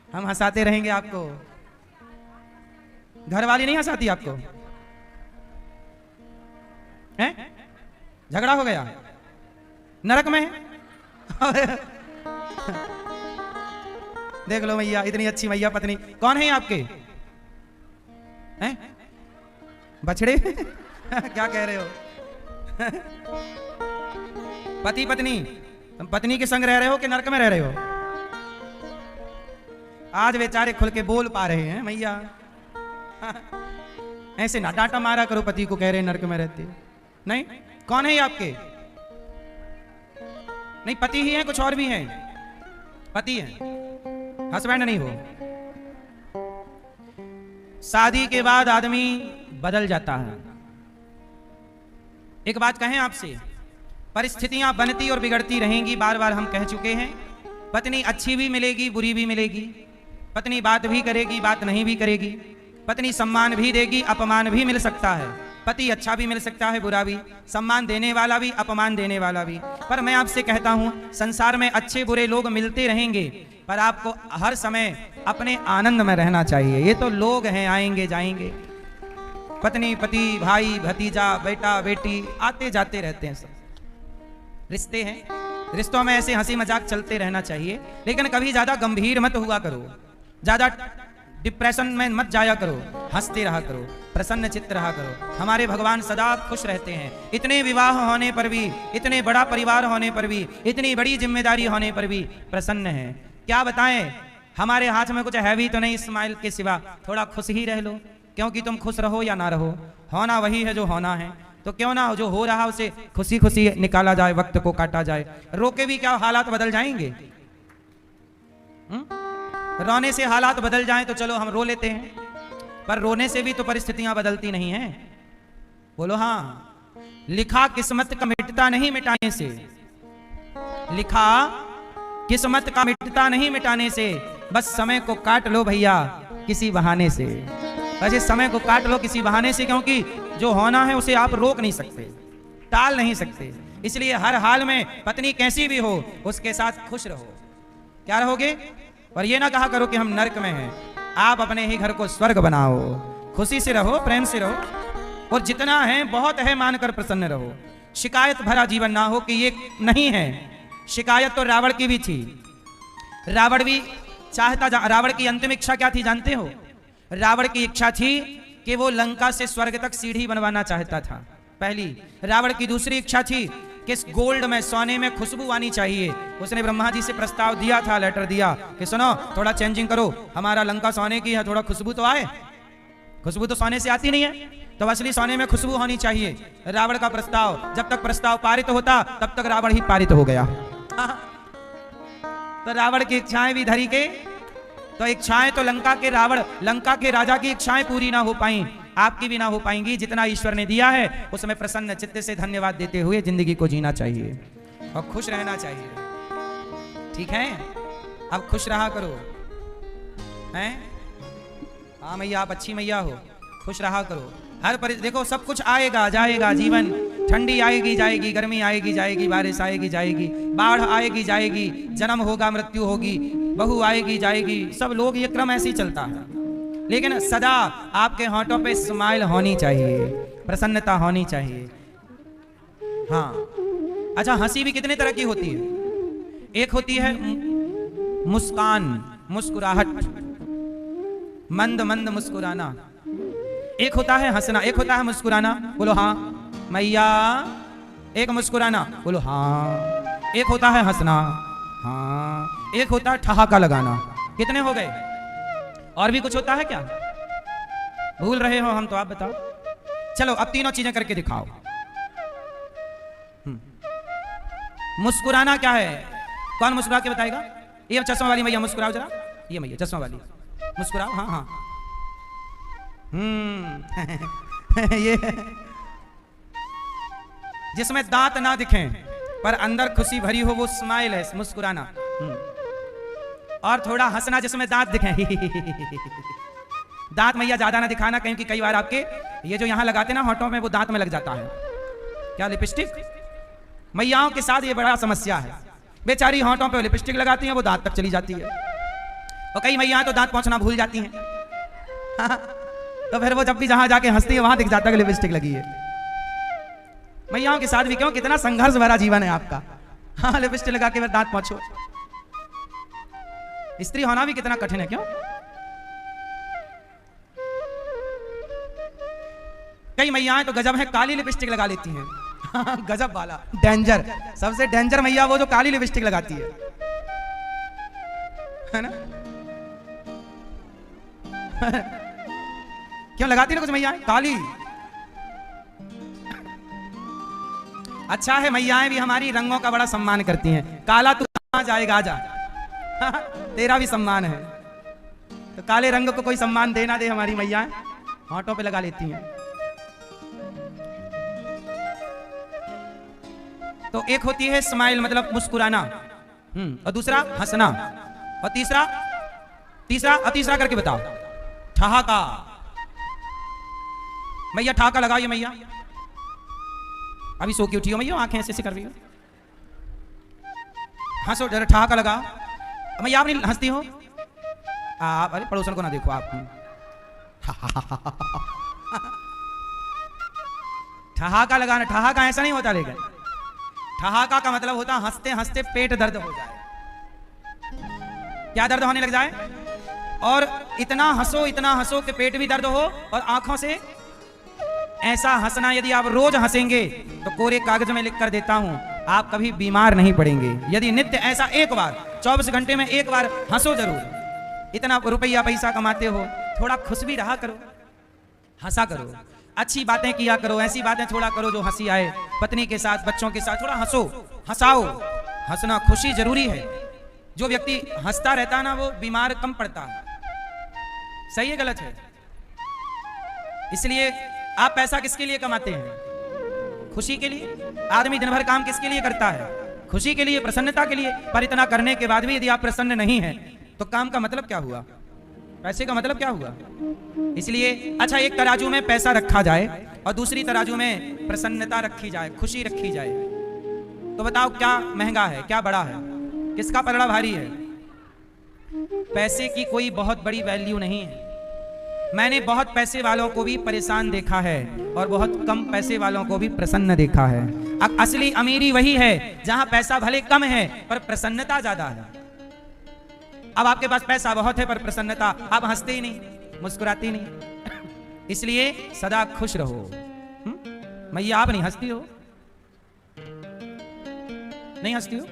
हम हंसाते रहेंगे आपको। घर वाली नहीं हंसाती आपको, हैं? झगड़ा हो गया नरक में। देख लो मैया, इतनी अच्छी मैया पत्नी। कौन है आपके, हैं? बछड़े। क्या कह रहे हो। पति पत्नी, तुम पत्नी के संग रह रहे हो कि नरक में रह रहे हो। आज बेचारे खुल के बोल पा रहे हैं मैया। ऐसे ना डांटा मारा करो, पति को कह रहे नरक में रहते नहीं। कौन है ये आपके, नहीं पति ही हैं, कुछ और भी हैं। पति हैं, हस्बैंड नहीं हो। शादी के बाद आदमी बदल जाता है। एक बात कहें आपसे, परिस्थितियां बनती और बिगड़ती रहेंगी, बार बार हम कह चुके हैं। पत्नी अच्छी भी मिलेगी, बुरी भी मिलेगी। पत्नी बात भी करेगी, बात नहीं भी करेगी। पत्नी सम्मान भी देगी, अपमान भी मिल सकता है। पति अच्छा भी मिल सकता है, बुरा भी, सम्मान देने वाला भी, अपमान देने वाला भी। पर मैं आपसे कहता हूं, संसार में अच्छे बुरे लोग मिलते रहेंगे, पर आपको हर समय अपने आनंद में रहना चाहिए। ये तो लोग हैं, आएंगे जाएंगे, पत्नी पति, भाई भतीजा, बेटा बेटी, आते जाते रहते हैं, सब रिश्ते हैं। रिश्तों में ऐसे हंसी मजाक चलते रहना चाहिए, लेकिन कभी ज्यादा गंभीर मत हुआ करो, ज्यादा डिप्रेशन में मत जाया करो, हंसते रहा करो, प्रसन्न चित्त रहा करो। हमारे भगवान सदा खुश रहते हैं। इतने विवाह होने पर भी, इतने बड़ा परिवार होने पर भी, इतनी बड़ी जिम्मेदारी होने पर भी प्रसन्न है। क्या बताएं, हमारे हाथ में कुछ है भी तो नहीं स्माइल के सिवा। थोड़ा खुश ही रह लो, क्योंकि तुम खुश रहो या ना रहो, होना वही है जो होना है। तो क्यों ना जो हो रहा उसे खुशी खुशी निकाला जाए, वक्त को काटा जाए। रोके भी क्या, हालात बदल जाएंगे। रोने से हालात बदल जाएं तो चलो हम रो लेते हैं, पर रोने से भी तो परिस्थितियां बदलती नहीं हैं। बोलो हाँ। लिखा किस्मत का मिटता नहीं मिटाने से, लिखा किस्मत का मिटता नहीं मिटाने से, बस समय को काट लो भैया किसी बहाने से। बस इस समय को काट लो किसी बहाने से, क्योंकि जो होना है उसे आप रोक नहीं सकते, टाल नहीं सकते। इसलिए हर हाल में पत्नी कैसी भी हो उसके साथ खुश रहो। क्या रहोगे? और ये ना कहा करो कि हम नरक में हैं। आप अपने ही घर को स्वर्ग बनाओ, खुशी से रहो, प्रेम से रहो, और जितना है बहुत है मानकर प्रसन्न रहो। शिकायत भरा जीवन ना हो कि ये नहीं है। शिकायत तो रावण की भी थी। रावण भी चाहता, रावण की अंतिम इच्छा क्या थी जानते हो? रावण की इच्छा थी कि वो लंका से स्वर्ग तक सीढ़ी बनवाना चाहता था, पहली। रावण की दूसरी इच्छा थी कि गोल्ड में, सोने में खुशबू आनी चाहिए। उसने ब्रह्मा जी से प्रस्ताव दिया था, लेटर दिया कि सुनो थोड़ा चेंजिंग करो, हमारा लंका सोने की है, थोड़ा खुशबू तो आए। खुशबू तो सोने से आती नहीं है, तो असली सोने में खुशबू होनी चाहिए। रावण का प्रस्ताव, जब तक प्रस्ताव पारित होता तब तक रावण ही पारित हो गया। तो रावण की इच्छाएं भी धरी के, तो इच्छाएं तो लंका के रावण, लंका के राजा की इच्छाएं पूरी ना हो पाई, आपकी भी ना हो पाएंगी। जितना ईश्वर ने दिया है उसमें प्रसन्न चित्त से धन्यवाद देते हुए जिंदगी को जीना चाहिए और खुश रहना चाहिए। ठीक है, अब खुश रहा करो, हैं? हाँ मैया, आप अच्छी मैया हो, खुश रहा करो। हर देखो सब कुछ आएगा जाएगा, जीवन ठंडी आएगी जाएगी, गर्मी आएगी जाएगी, बारिश आएगी जाएगी, बाढ़ आएगी जाएगी, जन्म होगा मृत्यु होगी, बहू आएगी जाएगी, सब लोग, ये क्रम ऐसे ही चलता है। लेकिन सदा आपके होंठों पे स्माइल होनी चाहिए, प्रसन्नता होनी चाहिए। हाँ अच्छा, हंसी भी कितने तरह की होती है। एक होती है मुस्कान, मुस्कुराहट, मंद मंद मुस्कुराना। एक होता है हंसना, एक होता है मुस्कुराना। बोलो हाँ मैया। एक मुस्कुराना, बोलो हाँ। एक होता है हंसना, हाँ। एक होता है ठहाका लगाना। कितने हो गए? और भी कुछ होता है क्या? भूल रहे हो हम तो आप बताओ। चलो अब तीनों चीजें करके दिखाओ। मुस्कुराना क्या है? कौन मुस्कुरा के बताएगा? ये चश्मा वाली मैया मुस्कुराओ जरा। ये मैया चश्मा वाली मुस्कुराओ। हाँ हाँ। ये जिसमें दांत ना दिखें पर अंदर खुशी भरी हो, वो स्माइल है, मुस्कुराना। और थोड़ा हंसना जिसमें दांत दिखें। दांत मैया ज्यादा ना दिखाना, क्योंकि कई बार आपके ये जो यहां लगाते ना होठों में, वो दांत में लग जाता है। क्या लिपस्टिक? मैयाओं के साथ ये बड़ा समस्या है। बेचारी होठों पे लिपस्टिक लगाती हैं, वो दांत तक चली जाती है। और कई मैया तो दांत पहुंचना भूल जाती हैं। तो फिर वो जब भी जहां जाके हंसती है वहां दिख जाता है कि लिपस्टिक लगी है। मैयाओं के साथ भी क्यों, कितना संघर्ष भरा जीवन है आपका। हाँ, लिपस्टिक लगा के फिर दांत पहुंचो। स्त्री होना भी कितना कठिन है, क्यों? कई मैयाएं तो गजब है, काली लिपस्टिक लगा लेती हैं। गजब वाला, डेंजर। सबसे डेंजर मैया वो जो काली लिपस्टिक लगाती है ना। क्यों लगाती ना कुछ मैयाएं काली? अच्छा है, मैयाएं भी हमारी रंगों का बड़ा सम्मान करती हैं। काला तू कहां जाएगा, आजा। तेरा भी सम्मान है। तो काले रंग को कोई सम्मान देना दे, हमारी मैयाएं होंठों पे लगा लेती हैं। तो एक होती है स्माइल, मतलब मुस्कुराना, और दूसरा हंसना, और तीसरा करके बताओ, ठहाका। मैया ठाका लगाइए मैया, अभी सो के उठी हो मैया, आंखें ऐसे ऐसे कर रही हो, हंसो जरा, ठहाका लगा मैया। आप नहीं हंसती हो आप, अरे पड़ोसन को ना देखो आप। ठहाका लगाना, ठहाका ऐसा नहीं होता, लेकिन ठहाका का मतलब होता हंसते हंसते पेट दर्द हो जाए। क्या दर्द होने लग जाए? और इतना हंसो कि पेट भी दर्द हो, और आंखों से ऐसा हंसना, यदि आप रोज हंसेंगे तो कोरे कागज में लिख कर देता हूं, आप कभी बीमार नहीं पड़ेंगे। यदि नित्य ऐसा एक बार 24 घंटे में एक बार हंसो जरूर। इतना रुपया पैसा कमाते हो, थोड़ा खुश भी रहा करो, हंसा करो, अच्छी बातें किया करो, ऐसी बातें थोड़ा करो जो हंसी आए। पत्नी के साथ, बच्चों के साथ थोड़ा हंसो, हंसाओ। हंसना, खुशी जरूरी है। जो व्यक्ति हंसता रहता है ना, वो बीमार कम पड़ता है। सही है गलत है? इसलिए आप पैसा किसके लिए कमाते हैं? खुशी के लिए। आदमी दिन भर काम किसके लिए करता है? खुशी के लिए, प्रसन्नता के लिए। पर इतना करने के बाद भी यदि आप प्रसन्न नहीं हैं तो काम का मतलब क्या हुआ? पैसे का मतलब क्या हुआ? इसलिए अच्छा, एक तराजू में पैसा रखा जाए और दूसरी तराजू में प्रसन्नता रखी जाए, खुशी रखी जाए, तो बताओ क्या महंगा है, क्या बड़ा है, किसका पलड़ा भारी है? पैसे की कोई बहुत बड़ी वैल्यू नहीं है। मैंने बहुत पैसे वालों को भी परेशान देखा है और बहुत कम पैसे वालों को भी प्रसन्न देखा है। असली अमीरी वही है जहां पैसा भले कम है पर प्रसन्नता ज्यादा है। अब आपके पास पैसा बहुत है पर प्रसन्नता, आप हंसते ही नहीं, मुस्कुराती नहीं। इसलिए सदा खुश रहो। मैया आप नहीं हंसती हो? नहीं हंसती हो?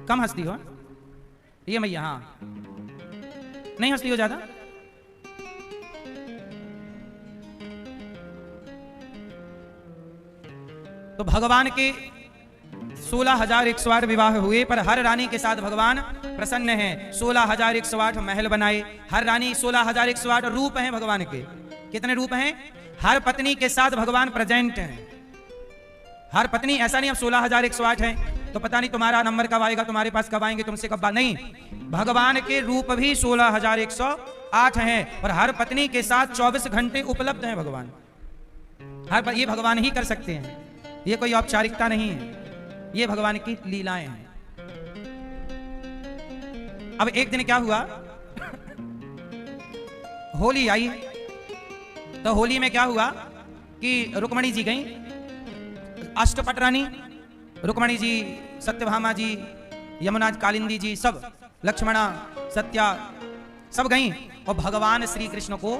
कम हंसती हो? ये मैया हाँ, नहीं हंसती हो ज्यादा? तो भगवान के 16,108 विवाह हुए, पर हर रानी के साथ भगवान प्रसन्न हैं। 16,108 महल बनाए। हर रानी 16,108 रूप हैं भगवान के। कितने रूप हैं? हर पत्नी के साथ भगवान प्रेजेंट हैं। हर पत्नी, ऐसा नहीं अब 16,108 हैं तो पता नहीं तुम्हारा नंबर कब आएगा, तुम्हारे पास कब आएंगे, तुमसे कब बात, नहीं। भगवान के रूप भी 16,108 हैं और हर पत्नी के साथ 24 घंटे उपलब्ध हैं भगवान। ये भगवान ही कर सकते हैं, ये कोई औपचारिकता नहीं है, ये भगवान की लीलाएं हैं। अब एक दिन क्या हुआ, होली आई। तो होली में क्या हुआ कि रुक्मणी जी गई, अष्टपट रानी रुक्मणी जी, सत्यभामा जी, यमुना कालिंदी जी, सब, लक्ष्मणा, सत्या, सब गई और भगवान श्री कृष्ण को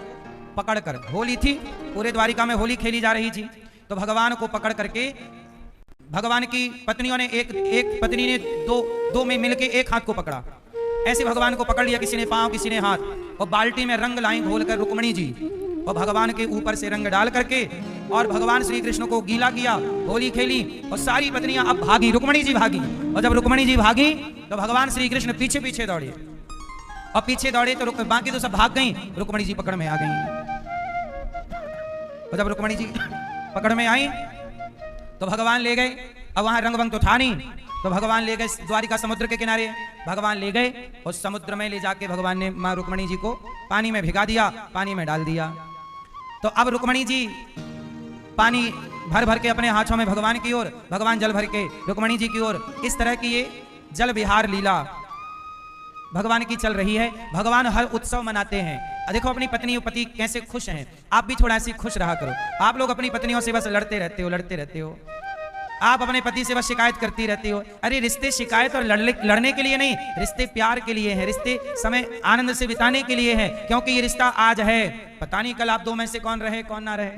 पकड़कर, होली थी, पूरे द्वारिका में होली खेली जा रही थी, तो भगवान को पकड़ करके भगवान की पत्नियों ने एक पत्नी ने दो में मिलके एक हाथ को पकड़ा, ऐसे भगवान को पकड़ लिया, किसी ने पांव किसी ने हाथ, और बाल्टी में रंग लाई घोलकर रुक्मणी जी, और भगवान के ऊपर से रंग डाल करके और भगवान श्री कृष्ण को गीला किया, होली खेली और सारी पत्नियां अब भागी, रुक्मणी जी भागी। और जब रुक्मणी जी भागी तो भगवान श्री कृष्ण पीछे पीछे दौड़े, और पीछे दौड़े तो बाकी तो सब भाग गई, रुक्मणी जी पकड़ में आ गई। और जब रुक्मणी जी पकड़ में आई तो भगवान ले गए। अब वहां रंग बंग तो था नहीं, तो भगवान ले गए द्वारिका समुद्र के किनारे, भगवान ले गए और समुद्र में ले जाके भगवान ने मां रुक्मणी जी को पानी में भिगा दिया, पानी में डाल दिया। तो अब रुक्मणी जी पानी भर भर के अपने हाथों में भगवान की ओर, भगवान जल भर के रुक्मणी जी की ओर, इस तरह की ये जल विहार लीला भगवान की चल रही है। भगवान हर उत्सव मनाते हैं। देखो अपनी पत्नी पति कैसे खुश हैं, आप भी थोड़ा ऐसे खुश रहा करो। आप लोग अपनी पत्नियों से बस लड़ते रहते हो, आप अपने पति से बस शिकायत करती रहती हो। अरे रिश्ते शिकायत और लड़ने के लिए नहीं, रिश्ते प्यार के लिए हैं, रिश्ते समय आनंद से बिताने के लिए हैं, क्योंकि ये रिश्ता आज है, पता नहीं कल आप दो में से कौन रहे कौन ना रहे।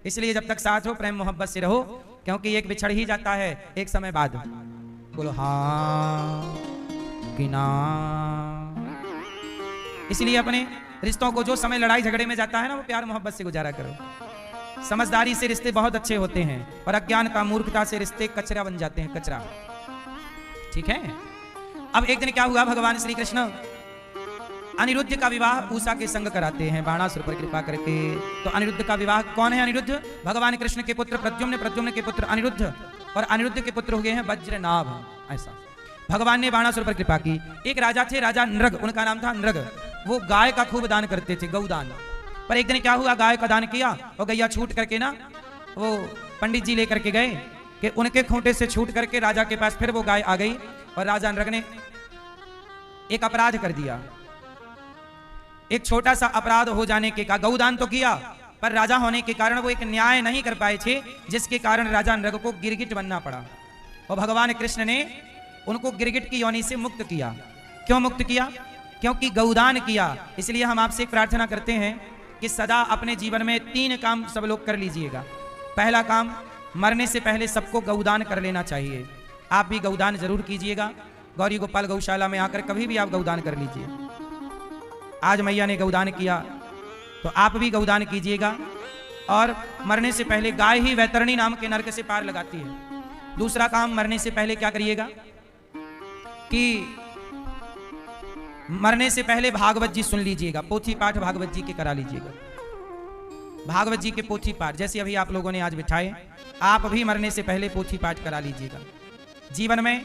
इसलिए जब तक साथ हो प्रेम मोहब्बत से रहो, क्योंकि एक बिछड़ ही जाता है एक समय बाद। बोलो हाँ कि ना। इसलिए अपने रिश्तों को जो समय लड़ाई झगड़े में जाता है ना, वो प्यार मोहब्बत से गुजारा करो। समझदारी से रिश्ते बहुत अच्छे होते हैं और अज्ञानता मूर्खता से रिश्ते कचरा बन जाते हैं, कचरा। ठीक है। अब एक दिन क्या हुआ, भगवान श्री कृष्ण अनिरुद्ध का विवाह उषा के संग कराते हैं बाणासुर पर कृपा करके। तो अनिरुद्ध का विवाह, कौन है अनिरुद्ध? भगवान कृष्ण के पुत्र प्रद्युम्न, प्रद्युम्न के पुत्र अनिरुद्ध, और अनिरुद्ध के पुत्र हो गए हैं वज्रनाभ। ऐसा भगवान ने बाणासुर पर कृपा की। एक राजा थे, राजा नृग, उनका नाम था नृग। वो गाय का खूब दान करते थे, गौदान। पर एक दिन क्या हुआ, गाय का दान किया और गैया छूट करके ना वो पंडित जी लेकर के गए कि उनके खूंटे से छूट करके राजा के पास फिर वो गाय आ गई और राजा नरक ने एक अपराध कर दिया। एक छोटा सा अपराध हो जाने के कारण गौदान तो किया, पर राजा होने के कारण वो एक न्याय नहीं कर पाए थे, जिसके कारण राजा नरक को गिरगिट बनना पड़ा। और भगवान कृष्ण ने उनको गिरगिट की योनि से मुक्त किया। क्यों मुक्त किया? क्योंकि गौदान किया। इसलिए हम आपसे एक प्रार्थना करते हैं कि सदा अपने जीवन में 3 काम सब लोग कर लीजिएगा। पहला काम, मरने से पहले सबको गौदान कर लेना चाहिए। आप भी गौदान जरूर कीजिएगा। गौरी गोपाल गौशाला में आकर कभी भी आप गौदान कर लीजिए। आज मैया ने गौदान किया तो आप भी गौदान कीजिएगा। और मरने से पहले गाय ही वैतरणी नाम के नरक से पार लगाती है। दूसरा काम, मरने से पहले क्या करिएगा कि मरने से पहले भागवत जी सुन लीजिएगा। पोथी पाठ भागवत जी के करा लीजिएगा। भागवत जी के पोथी पाठ जैसे अभी आप लोगों ने आज बिठाए, आप भी मरने से पहले पोथी पाठ करा लीजिएगा। जीवन में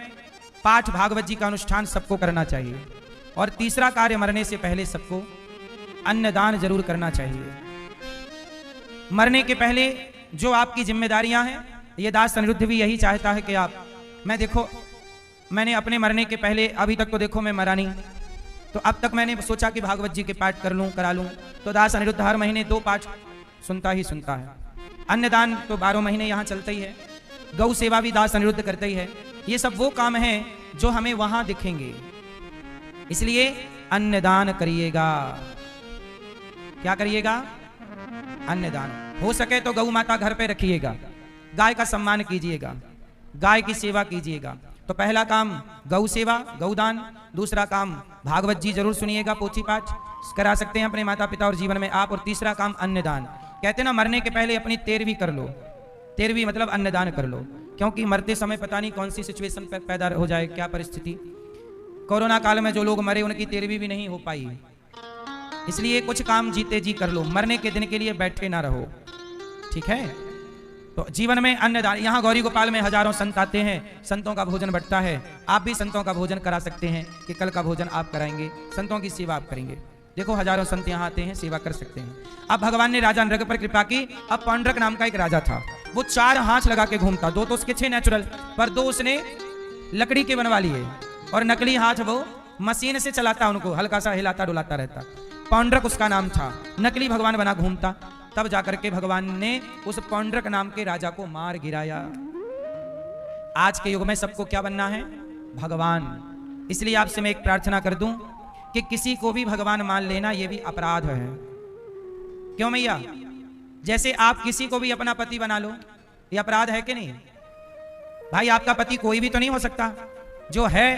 पाठ भागवत जी का अनुष्ठान सबको करना चाहिए। और तीसरा कार्य, मरने से पहले सबको अन्नदान जरूर करना चाहिए। मरने के पहले जो आपकी जिम्मेदारियां हैं, ये दास अनिरुद्ध भी यही चाहता है कि मैंने अपने मरने के पहले, अभी तक तो देखो मैं मरा नहीं, तो अब तक मैंने सोचा कि भागवत जी के पाठ कर लूं, करा लूं। तो दास अनिरुद्ध हर महीने 2 पाठ सुनता ही सुनता है। अन्नदान तो 12 महीने यहाँ चलता ही है। गौ सेवा भी दास अनिरुद्ध करता ही है। ये सब वो काम हैं जो हमें वहां दिखेंगे। इसलिए अन्नदान करिएगा। क्या करिएगा? अन्नदान। हो सके तो गौ माता घर पे रखिएगा, गाय का सम्मान कीजिएगा, गाय की सेवा कीजिएगा। तो पहला काम गौ सेवा, गौदान। दूसरा काम भागवत जी जरूर सुनिएगा, पोथी पाठ करा सकते हैं अपने माता पिता और जीवन में आप। और तीसरा काम अन्नदान। कहते ना, मरने के पहले अपनी 13वीं कर लो। 13वीं मतलब अन्नदान कर लो, क्योंकि मरते समय पता नहीं कौन सी सिचुएशन पैदा हो जाए, क्या परिस्थिति। कोरोना काल में जो लोग मरे उनकी 13वीं भी नहीं हो पाई। इसलिए कुछ काम जीते जी कर लो, मरने के दिन के लिए बैठे ना रहो, ठीक है। तो जीवन में अन्नदान। यहाँ गौरी गोपाल में हजारों संत आते हैं, संतों का भोजन बढ़ता है। आप भी संतों का भोजन करा सकते हैं कि कल का भोजन आप कराएंगे, संतों की सेवा आप करेंगे। देखो हजारों संत यहाँ आते हैं, सेवा कर सकते हैं। अब भगवान ने राजा नरक पर कृपा की। अब पांडरक नाम का एक राजा था, वो 4 हाथ लगा के घूमता। 2 तो उसके 6 नेचुरल, पर 2 उसने लकड़ी के बनवा लिए और नकली हाथ वो मशीन से चलाता, उनको हल्का सा हिलाता डुलाता रहता। पांडरक उसका नाम था, नकली भगवान बना घूमता। तब जाकर के भगवान ने उस पांडरक नाम के राजा को मार गिराया। आज के युग में सबको क्या बनना है? भगवान। इसलिए आपसे मैं एक प्रार्थना कर दूं कि किसी को भी भगवान मान लेना ये भी अपराध है। क्यों मैया? जैसे आप किसी को भी अपना पति बना लो, ये अपराध है कि नहीं? भाई आपका पति कोई भी तो नहीं हो सकता, जो है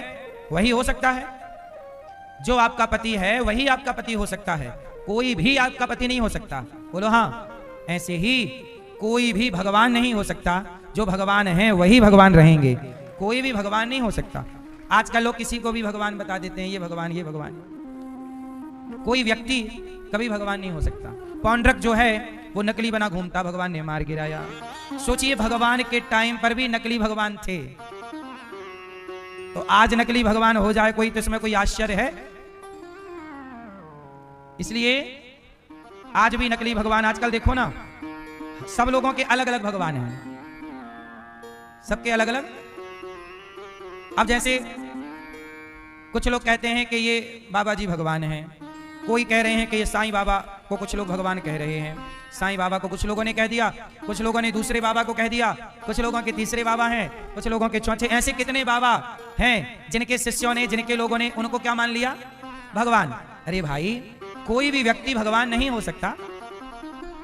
वही हो सकता है। जो आपका पति है वही आपका पति हो सकता है, कोई भी आपका पति नहीं हो सकता। बोलो हाँ। ऐसे ही कोई भी भगवान नहीं हो सकता, जो भगवान है वही भगवान रहेंगे, कोई भी भगवान नहीं हो सकता। आजकल लोग किसी को भी भगवान बता देते हैं, ये भगवान ये भगवान। कोई व्यक्ति कभी भगवान नहीं हो सकता। पांडरक जो है वो नकली बना घूमता, भगवान ने मार गिराया। सोचिए भगवान के टाइम पर भी नकली भगवान थे, तो आज नकली भगवान हो जाए कोई, तो इसमें कोई आश्चर्य है? इसलिए आज भी नकली भगवान, आजकल देखो ना, सब लोगों के अलग अलग भगवान हैं, सबके अलग अलग। अब जैसे कुछ लोग कहते हैं कि ये बाबा जी भगवान हैं, कोई कह रहे हैं कि ये साईं बाबा को कुछ लोग भगवान कह रहे हैं। साईं बाबा को कुछ लोगों ने कह दिया, कुछ लोगों ने दूसरे बाबा को कह दिया, कुछ लोगों के तीसरे बाबा हैं, कुछ लोगों के चौथे। ऐसे कितने बाबा हैं जिनके शिष्यों ने, जिनके लोगों ने उनको क्या मान लिया? भगवान। अरे भाई, कोई भी व्यक्ति भगवान नहीं हो सकता।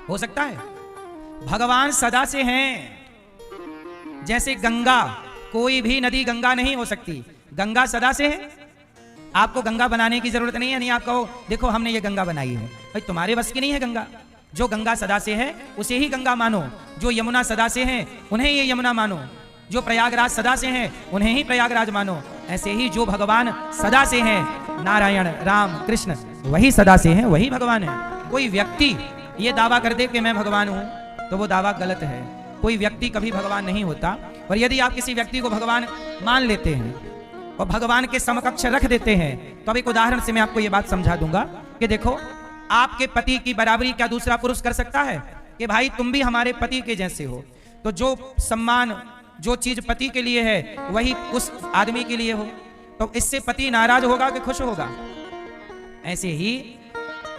हो सकता है? भगवान सदा से हैं। जैसे गंगा, कोई भी नदी गंगा नहीं हो सकती, गंगा सदा से है। आपको गंगा बनाने की जरूरत नहीं है। नहीं आप कहो देखो हमने ये गंगा बनाई है, भाई तुम्हारे बस की नहीं है गंगा। जो गंगा सदा से है उसे ही गंगा मानो, जो यमुना सदा से है उन्हें ये यमुना मानो, जो प्रयागराज सदा से हैं उन्हें ही प्रयागराज मानो। ऐसे ही जो भगवान सदा से हैं, नारायण राम कृष्ण, वही सदा से हैं, वही भगवान है। कोई व्यक्ति ये दावा कर दे कि मैं भगवान हूं, तो वो दावा गलत है। कोई व्यक्ति कभी भगवान नहीं होता। और यदि आप किसी व्यक्ति को भगवान मान लेते हैं और भगवान के समकक्ष रख देते हैं, तो अब एक उदाहरण से मैं आपको ये बात समझा दूंगा कि देखो आपके पति की बराबरी क्या दूसरा पुरुष कर सकता है कि भाई तुम भी हमारे पति के जैसे हो? तो जो सम्मान, जो चीज पति के लिए है वही उस आदमी के लिए हो, तो इससे पति नाराज होगा कि खुश होगा? ऐसे ही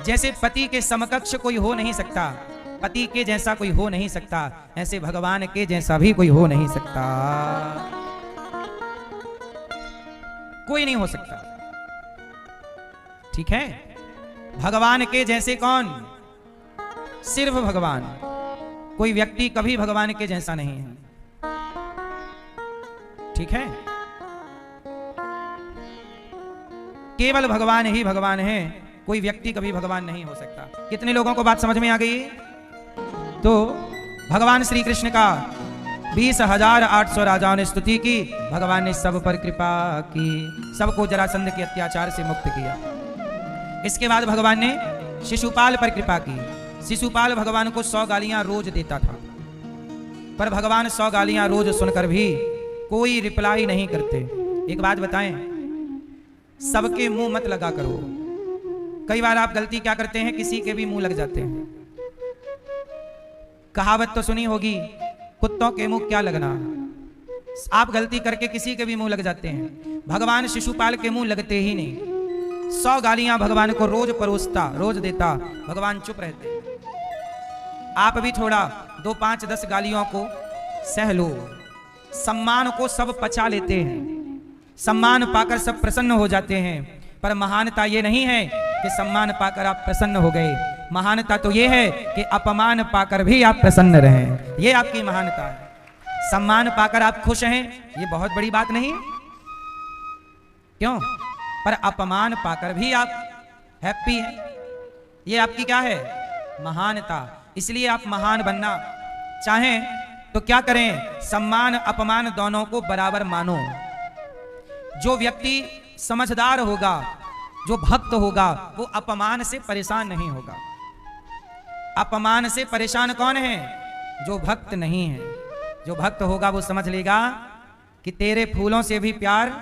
जैसे पति के समकक्ष कोई हो नहीं सकता, पति के जैसा कोई हो नहीं सकता, ऐसे भगवान के जैसा भी कोई हो नहीं सकता, कोई नहीं हो सकता। ठीक है? भगवान के जैसे कौन? सिर्फ भगवान। कोई व्यक्ति कभी भगवान के जैसा नहीं है। ठीक है? केवल भगवान ही भगवान है, कोई व्यक्ति कभी भगवान नहीं हो सकता। कितने लोगों को बात समझ में आ गई? तो भगवान श्री कृष्ण का 20,800 राजाओं ने स्तुति की, भगवान ने सब पर कृपा की, सबको जरासंध के अत्याचार से मुक्त किया। इसके बाद भगवान ने शिशुपाल पर कृपा की। शिशुपाल भगवान को 100 गालियां रोज देता था, पर भगवान 100 गालियां रोज सुनकर भी कोई रिप्लाई नहीं करते। एक बात बताएं, सबके मुंह मत लगा करो। कई बार आप गलती क्या करते हैं, किसी के भी मुंह लग जाते हैं। कहावत तो सुनी होगी, कुत्तों के मुंह क्या लगना। आप गलती करके किसी के भी मुंह लग जाते हैं। भगवान शिशुपाल के मुंह लगते ही नहीं। 100 गालियां भगवान को रोज परोसता, रोज देता, भगवान चुप रहते। आप भी थोड़ा 2, 5, 10 गालियों को सह लो। सम्मान को सब पचा लेते हैं, सम्मान पाकर सब प्रसन्न हो जाते हैं, पर महानता ये नहीं है कि सम्मान पाकर आप प्रसन्न हो गए। महानता तो ये है कि अपमान पाकर भी आप प्रसन्न रहें, ये आपकी महानता है। सम्मान पाकर आप खुश हैं, ये बहुत बड़ी बात नहीं है, क्यों? पर अपमान पाकर भी आप हैप्पी हैं, ये आपकी क्या है? महानता। इसलिए आप महान बनना चाहें तो क्या करें? सम्मान अपमान दोनों को बराबर मानो। जो व्यक्ति समझदार होगा, जो भक्त होगा, वो अपमान से परेशान नहीं होगा। अपमान से परेशान कौन है? जो भक्त नहीं है। जो भक्त होगा वो समझ लेगा कि तेरे फूलों से भी प्यार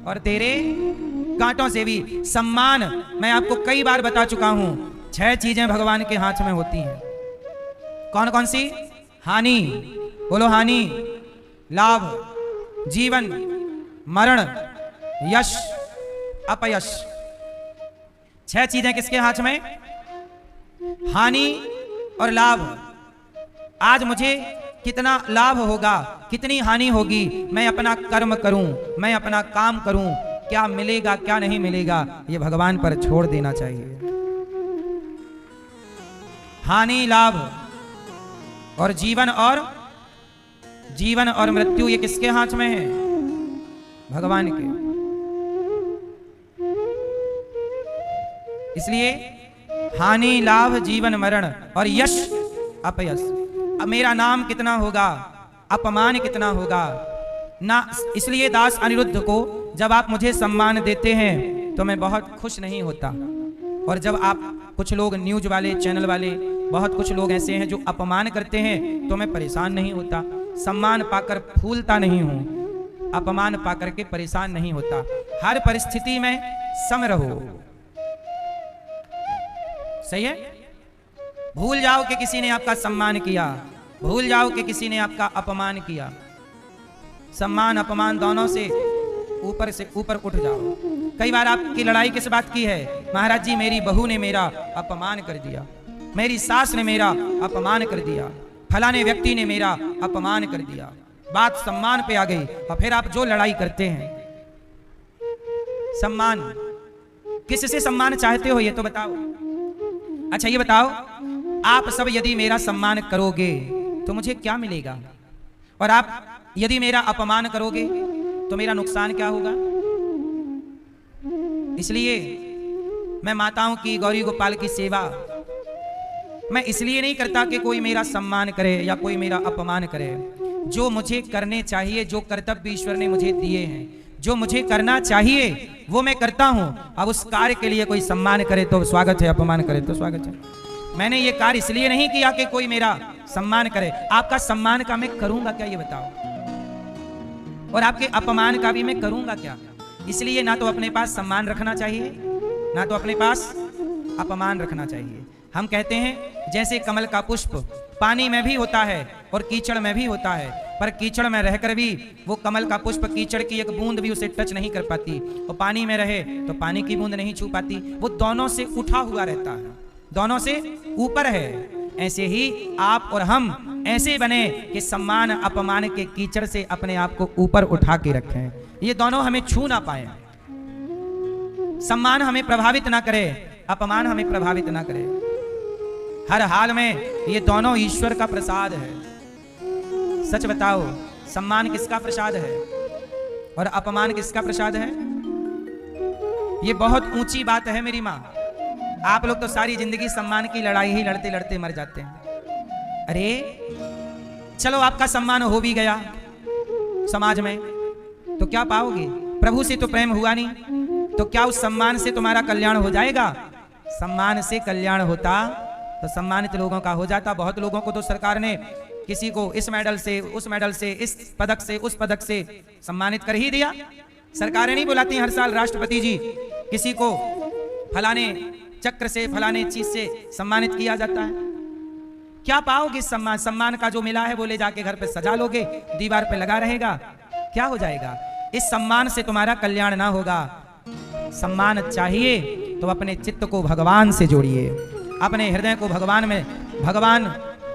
और तेरे कांटों से भी सम्मान। मैं आपको कई बार बता चुका हूं, 6 चीजें भगवान के हाथ में होती हैं। कौन कौन सी? हानि, बोलो हानि, लाभ, जीवन, मरण, यश, अपयश। 6 चीजें किसके हाथ में? हानि और लाभ। आज मुझे कितना लाभ होगा, कितनी हानि होगी, मैं अपना कर्म करूं, मैं अपना काम करूं, क्या मिलेगा क्या नहीं मिलेगा, ये भगवान पर छोड़ देना चाहिए। हानि लाभ और जीवन और मृत्यु, ये किसके हाथ में है? भगवान के। इसलिए हानि लाभ जीवन मरण और यश अपयश। अब मेरा नाम कितना होगा, अपमान कितना होगा ना। इसलिए दास अनिरुद्ध को जब आप मुझे सम्मान देते हैं तो मैं बहुत खुश नहीं होता, और जब आप कुछ लोग न्यूज वाले, चैनल वाले, बहुत कुछ लोग ऐसे हैं जो अपमान करते हैं तो मैं परेशान नहीं होता। सम्मान पाकर फूलता नहीं हूं, अपमान पाकर के परेशान नहीं होता। हर परिस्थिति में सम रहो। सही है? भूल जाओ कि किसी ने आपका सम्मान किया, भूल जाओ कि किसी ने आपका अपमान किया। सम्मान अपमान दोनों से ऊपर उठ जाओ। कई बार आपकी लड़ाई किस बात की है? महाराज जी मेरी बहू ने मेरा अपमान कर दिया, मेरी सास ने मेरा अपमान कर दिया, फलाने व्यक्ति ने मेरा अपमान कर दिया। बात सम्मान पे आ गई और फिर आप जो लड़ाई करते हैं। सम्मान, किससे सम्मान चाहते हो ये तो बताओ। अच्छा ये बताओ, आप सब यदि मेरा सम्मान करोगे तो मुझे क्या मिलेगा, और आप यदि मेरा अपमान करोगे तो मेरा नुकसान क्या होगा? इसलिए मैं माताओं की, गौरी गोपाल की सेवा मैं इसलिए नहीं करता कि कोई मेरा सम्मान करे या कोई मेरा अपमान करे। जो मुझे करने चाहिए, जो कर्तव्य ईश्वर ने मुझे दिए हैं, जो मुझे करना चाहिए वो मैं करता हूं। अब उस कार्य के लिए कोई सम्मान करे तो स्वागत है, अपमान करे तो स्वागत है। मैंने ये कार्य इसलिए नहीं किया कि कोई मेरा सम्मान करे। आपका सम्मान का मैं करूंगा क्या ये बताओ, और आपके अपमान का भी मैं करूंगा क्या? इसलिए ना तो अपने पास सम्मान रखना चाहिए, ना तो अपने पास अपमान रखना चाहिए। हम कहते हैं जैसे कमल का पुष्प पानी में भी होता है और कीचड़ में भी होता है, पर कीचड़ में रहकर भी वो कमल का पुष्प कीचड़ की एक बूंद भी उसे टच नहीं कर पाती, और पानी में रहे तो पानी की बूंद नहीं छू पाती। वो दोनों से उठा हुआ रहता है, दोनों से ऊपर है। ऐसे ही आप और हम ऐसे बने कि सम्मान अपमान के कीचड़ से अपने आप को ऊपर उठा के रखें, ये दोनों हमें छू ना पाए। सम्मान हमें प्रभावित ना करे, अपमान हमें प्रभावित ना करे। हर हाल में ये दोनों ईश्वर का प्रसाद है। सच बताओ, सम्मान किसका प्रसाद है और अपमान किसका प्रसाद है? ये बहुत ऊंची बात है मेरी माँ। आप लोग तो सारी जिंदगी सम्मान की लड़ाई ही लड़ते लड़ते मर जाते हैं। अरे चलो, आपका सम्मान हो भी गया समाज में तो क्या पाओगे? प्रभु से तो प्रेम हुआ नहीं, तो क्या उस सम्मान से तुम्हारा कल्याण हो जाएगा? सम्मान से कल्याण होता तो सम्मानित लोगों का हो जाता। बहुत लोगों को तो सरकार ने किसी को इस मेडल से, उस मेडल से, इस पदक से, उस पदक से सम्मानित कर ही दिया। सरकारें नहीं बुलाती हर साल राष्ट्रपति जी किसी को फलाने चक्र से, फलाने चीज से सम्मानित किया जाता है। क्या पाओगे? सम्मान, सम्मान का जो मिला है वो ले जाके घर पे सजा लोगे, दीवार पे लगा रहेगा, क्या हो जाएगा? इस सम्मान से तुम्हारा कल्याण ना होगा। सम्मान चाहिए तो अपने चित्त को भगवान से जोड़िए, अपने हृदय को भगवान में, भगवान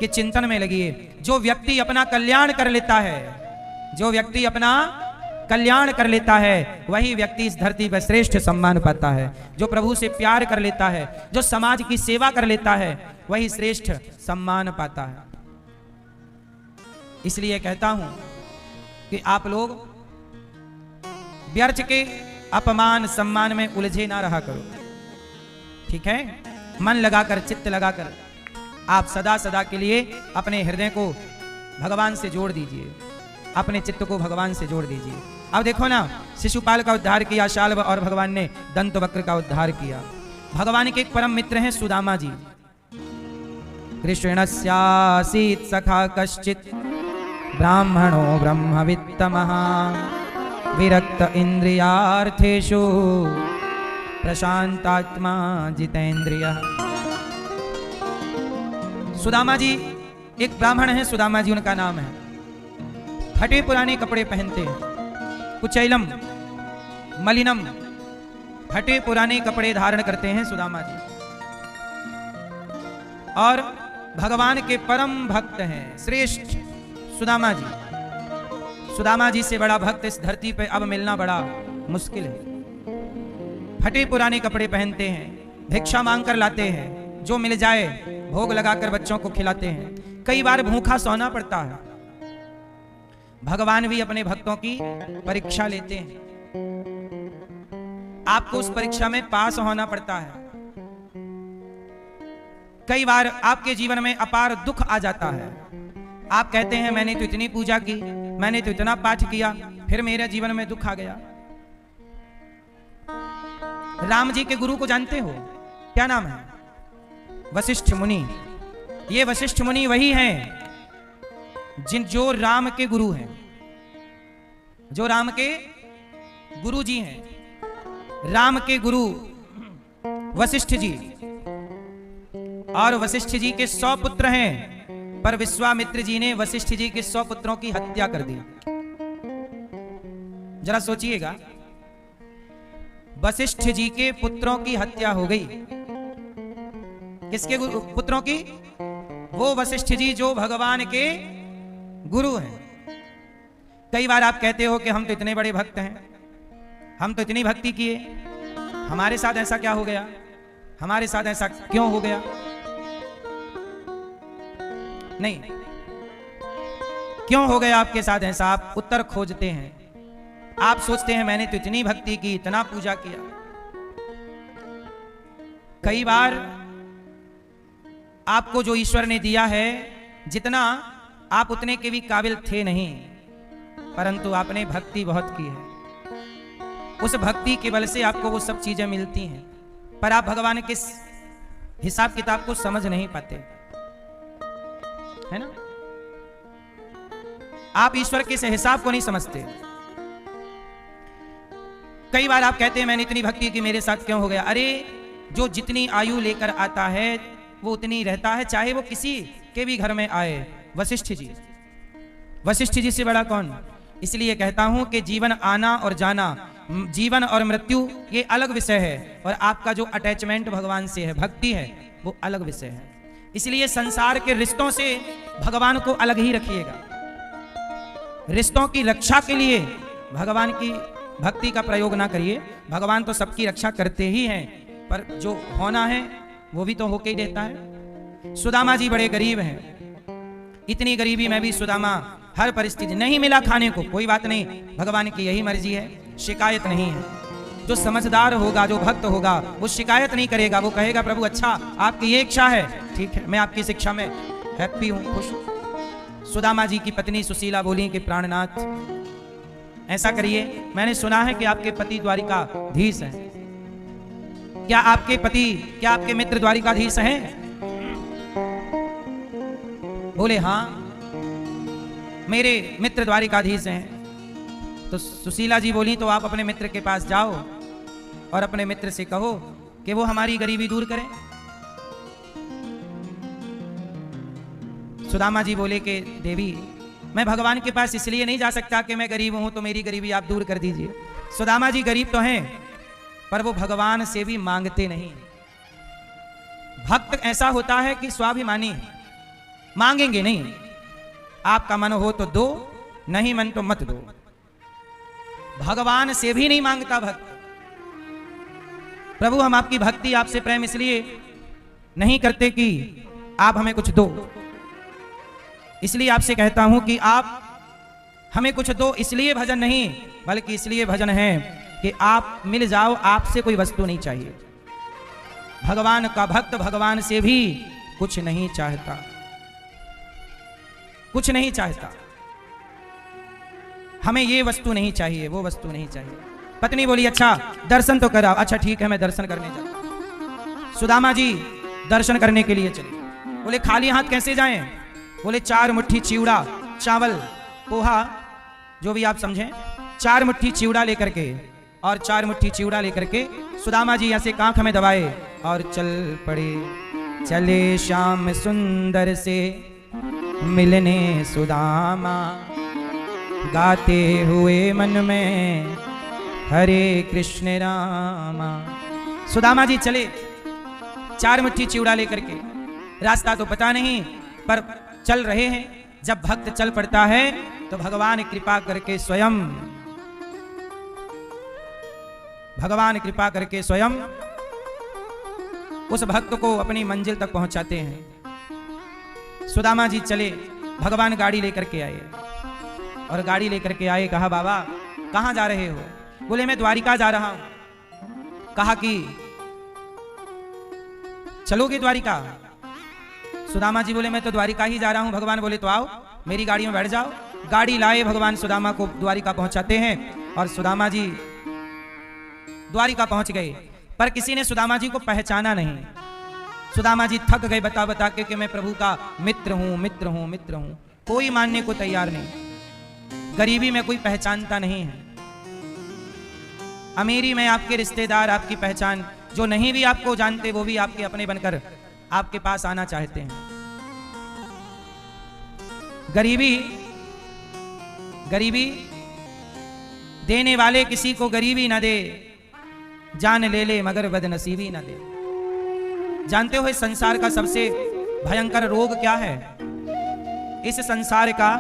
के चिंतन में लगिए। जो व्यक्ति अपना कल्याण कर लेता है, जो व्यक्ति अपना कल्याण कर लेता है, वही व्यक्ति इस धरती पर श्रेष्ठ सम्मान पाता है। जो प्रभु से प्यार कर लेता है, जो समाज की सेवा कर लेता है, वही श्रेष्ठ सम्मान पाता है। इसलिए कहता हूं कि आप लोग व्यर्थ के अपमान सम्मान में उलझे ना रहा करो, ठीक है? मन लगाकर, चित्त लगाकर आप सदा सदा के लिए अपने हृदय को भगवान से जोड़ दीजिए, अपने चित्त को भगवान से जोड़ दीजिए। अब देखो ना, शिशुपाल का उद्धार किया शाल्व, और भगवान ने दंतवक्र का उद्धार किया। भगवान के एक परम मित्र हैं सुदामा जी। कृष्णस्यासीत् सखा कश्चित् ब्राह्मणो ब्रह्मवित्तमः विरक्त इंद्रियार्थेषु प्रशांतात्मा जितेंद्रियः। सुदामा जी एक ब्राह्मण है, सुदामा जी उनका नाम है। फटे पुराने कपड़े पहनते हैं, कुचैलम मलिनम फटे पुराने कपड़े धारण करते हैं सुदामा जी, और भगवान के परम भक्त हैं, श्रेष्ठ सुदामा जी। सुदामा जी से बड़ा भक्त इस धरती पे अब मिलना बड़ा मुश्किल है। फटे पुराने कपड़े पहनते हैं, भिक्षा मांग कर लाते हैं, जो मिल जाए भोग लगाकर बच्चों को खिलाते हैं। कई बार भूखा सोना पड़ता है। भगवान भी अपने भक्तों की परीक्षा लेते हैं। आपको उस परीक्षा में पास होना पड़ता है। कई बार आपके जीवन में अपार दुख आ जाता है। आप कहते हैं मैंने तो इतनी पूजा की, मैंने तो इतना पाठ किया, फिर मेरे जीवन में दुख आ गया। राम जी के गुरु को जानते हो? क्या नाम है? वशिष्ठ मुनि। ये वशिष्ठ मुनि वही हैं जो राम के गुरु हैं, जो राम के गुरु जी हैं। राम के गुरु वशिष्ठ जी, और वशिष्ठ जी के 100 पुत्र हैं, पर विश्वामित्र जी ने वशिष्ठ जी के 100 पुत्रों की हत्या कर दी। जरा सोचिएगा, वशिष्ठ जी के पुत्रों की हत्या हो गई। किसके पुत्रों की? वो वशिष्ठ जी जो भगवान के गुरु हैं। कई बार आप कहते हो कि हम तो इतने बड़े भक्त हैं, हम तो इतनी भक्ति किए, हमारे साथ ऐसा क्या हो गया, हमारे साथ ऐसा क्यों हो गया? नहीं, क्यों हो गया आपके साथ ऐसा? आप उत्तर खोजते हैं। आप सोचते हैं मैंने तो इतनी भक्ति की, इतना पूजा किया। कई बार आपको जो ईश्वर ने दिया है, जितना आप उतने के भी काबिल थे नहीं, परंतु आपने भक्ति बहुत की है। उस भक्ति के बल से आपको वो सब चीजें मिलती हैं, पर आप भगवान के हिसाब किताब को समझ नहीं पाते, है ना? आप ईश्वर के हिसाब को नहीं समझते। कई बार आप कहते हैं मैंने इतनी भक्ति की, मेरे साथ क्यों हो गया? अरे जो जितनी आयु लेकर आता है वो उतनी रहता है, चाहे वो किसी के भी घर में आए। वशिष्ठ जी से बड़ा कौन? इसलिए कहता हूं कि जीवन आना और जाना, जीवन और मृत्यु ये अलग विषय है, और आपका जो अटैचमेंट भगवान से है, भक्ति है, वो अलग विषय है। इसलिए संसार के रिश्तों से भगवान को अलग ही रखिएगा। रिश्तों की रक्षा के लिए भगवान की भक्ति का प्रयोग ना करिए। भगवान तो सबकी रक्षा करते ही हैं, पर जो होना है वो भी तो होके ही रहता है। सुदामा जी बड़े गरीब हैं, इतनी गरीबी में भी सुदामा हर परिस्थिति, नहीं मिला खाने को कोई बात नहीं, भगवान की यही मर्जी है, शिकायत नहीं है। जो समझदार होगा, जो भक्त होगा, वो शिकायत नहीं करेगा, वो कहेगा प्रभु अच्छा आपकी ये इच्छा है, ठीक है, मैं आपकी शिक्षा में हैप्पी हूं, खुश हूं। सुदामा जी की पत्नी सुशीला बोली कि प्राणनाथ ऐसा करिए, मैंने सुना है कि आपके पति द्वारिकाधीश हैं। क्या आपके मित्र द्वारिकाधीश हैं? बोले हाँ मेरे मित्र द्वारिकाधीश हैं। तो सुशीला जी बोली तो आप अपने मित्र के पास जाओ और अपने मित्र से कहो कि वो हमारी गरीबी दूर करें। सुदामा जी बोले कि देवी मैं भगवान के पास इसलिए नहीं जा सकता कि मैं गरीब हूं, तो मेरी गरीबी आप दूर कर दीजिए। सुदामा जी गरीब तो हैं, पर वो भगवान से भी मांगते नहीं। भक्त ऐसा होता है कि स्वाभिमानी है, मांगेंगे नहीं। आपका मन हो तो दो, नहीं मन तो मत दो। भगवान से भी नहीं मांगता भक्त। प्रभु हम आपकी भक्ति, आपसे प्रेम इसलिए नहीं करते कि आप हमें कुछ दो, इसलिए आपसे कहता हूं कि आप हमें कुछ दो। इसलिए भजन नहीं, बल्कि इसलिए भजन है कि आप मिल जाओ, आपसे कोई वस्तु नहीं चाहिए। भगवान का भक्त भगवान से भी कुछ नहीं चाहता, कुछ नहीं चाहता। हमें ये वस्तु नहीं चाहिए, वो वस्तु नहीं चाहिए। पत्नी बोली अच्छा दर्शन तो कराओ। अच्छा ठीक है, मैं दर्शन करने जाता। सुदामा जी दर्शन करने के लिए चले। बोले खाली हाथ कैसे जाएं? बोले 4 मुट्ठी चिवड़ा, चावल, पोहा, जो भी आप समझें, 4 मुट्ठी चिवड़ा लेकर के, और 4 मुट्ठी चिवड़ा लेकर के सुदामा जी ऐसे कांख में दबाए और चल पड़े। चले श्याम सुंदर से मिलने सुदामा, गाते हुए मन में हरे कृष्ण रामा। सुदामा जी चले 4 मुट्ठी चिवड़ा लेकर के। रास्ता तो पता नहीं, पर चल रहे हैं। जब भक्त चल पड़ता है तो भगवान कृपा करके स्वयं, भगवान कृपा करके स्वयं उस भक्त को अपनी मंजिल तक पहुंचाते हैं। सुदामा जी चले, भगवान गाड़ी लेकर के आए, और गाड़ी लेकर के आए। कहा बाबा कहां जा रहे हो? बोले मैं द्वारिका जा रहा हूं। कहा कि चलोगे द्वारिका? सुदामा जी बोले मैं तो द्वारिका ही जा रहा हूं। भगवान बोले तो आओ मेरी गाड़ी में बैठ जाओ। गाड़ी लाए, भगवान सुदामा को द्वारिका पहुंचाते हैं, और सुदामा जी द्वारिका पहुंच गए। पर किसी ने सुदामा जी को पहचाना नहीं। सुदामा जी थक गए बता बता के कि मैं प्रभु का मित्र हूं, मित्र हूं, मित्र हूं। कोई मानने को तैयार नहीं। गरीबी में कोई पहचानता नहीं है, अमीरी में आपके रिश्तेदार आपकी पहचान, जो नहीं भी आपको जानते वो भी आपके अपने बनकर आपके पास आना चाहते हैं। गरीबी, गरीबी देने वाले किसी को गरीबी ना दे, जान ले ले मगर बदनसीबी ना दे। जानते हो इस संसार का सबसे भयंकर रोग क्या है? इस संसार का,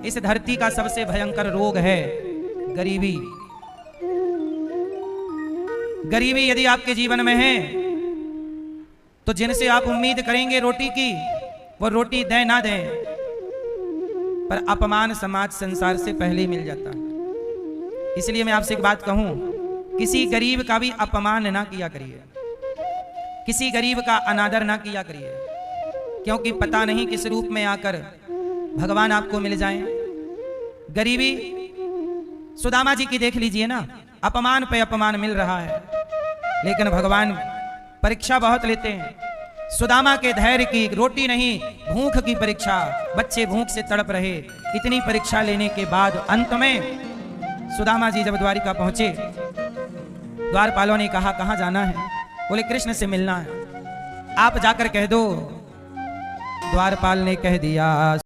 इस धरती का सबसे भयंकर रोग है गरीबी। गरीबी यदि आपके जीवन में है तो जिनसे आप उम्मीद करेंगे रोटी की, वो रोटी दें ना दें, पर अपमान समाज संसार से पहले ही मिल जाता है। इसलिए मैं आपसे एक बात कहूं, किसी गरीब का भी अपमान ना किया करिए, किसी गरीब का अनादर ना किया करिए, क्योंकि पता नहीं किस रूप में आकर भगवान आपको मिल जाएं। गरीबी सुदामा जी की देख लीजिए ना, अपमान पे अपमान मिल रहा है, लेकिन भगवान परीक्षा बहुत लेते हैं। सुदामा के धैर्य की, रोटी नहीं भूख की परीक्षा, बच्चे भूख से तड़प रहे। इतनी परीक्षा लेने के बाद अंत में सुदामा जी जब द्वारिका पहुंचे, द्वारपालों ने कहा कहां जाना है? बोले कृष्ण से मिलना है, आप जाकर कह दो द्वारपाल ने कह दिया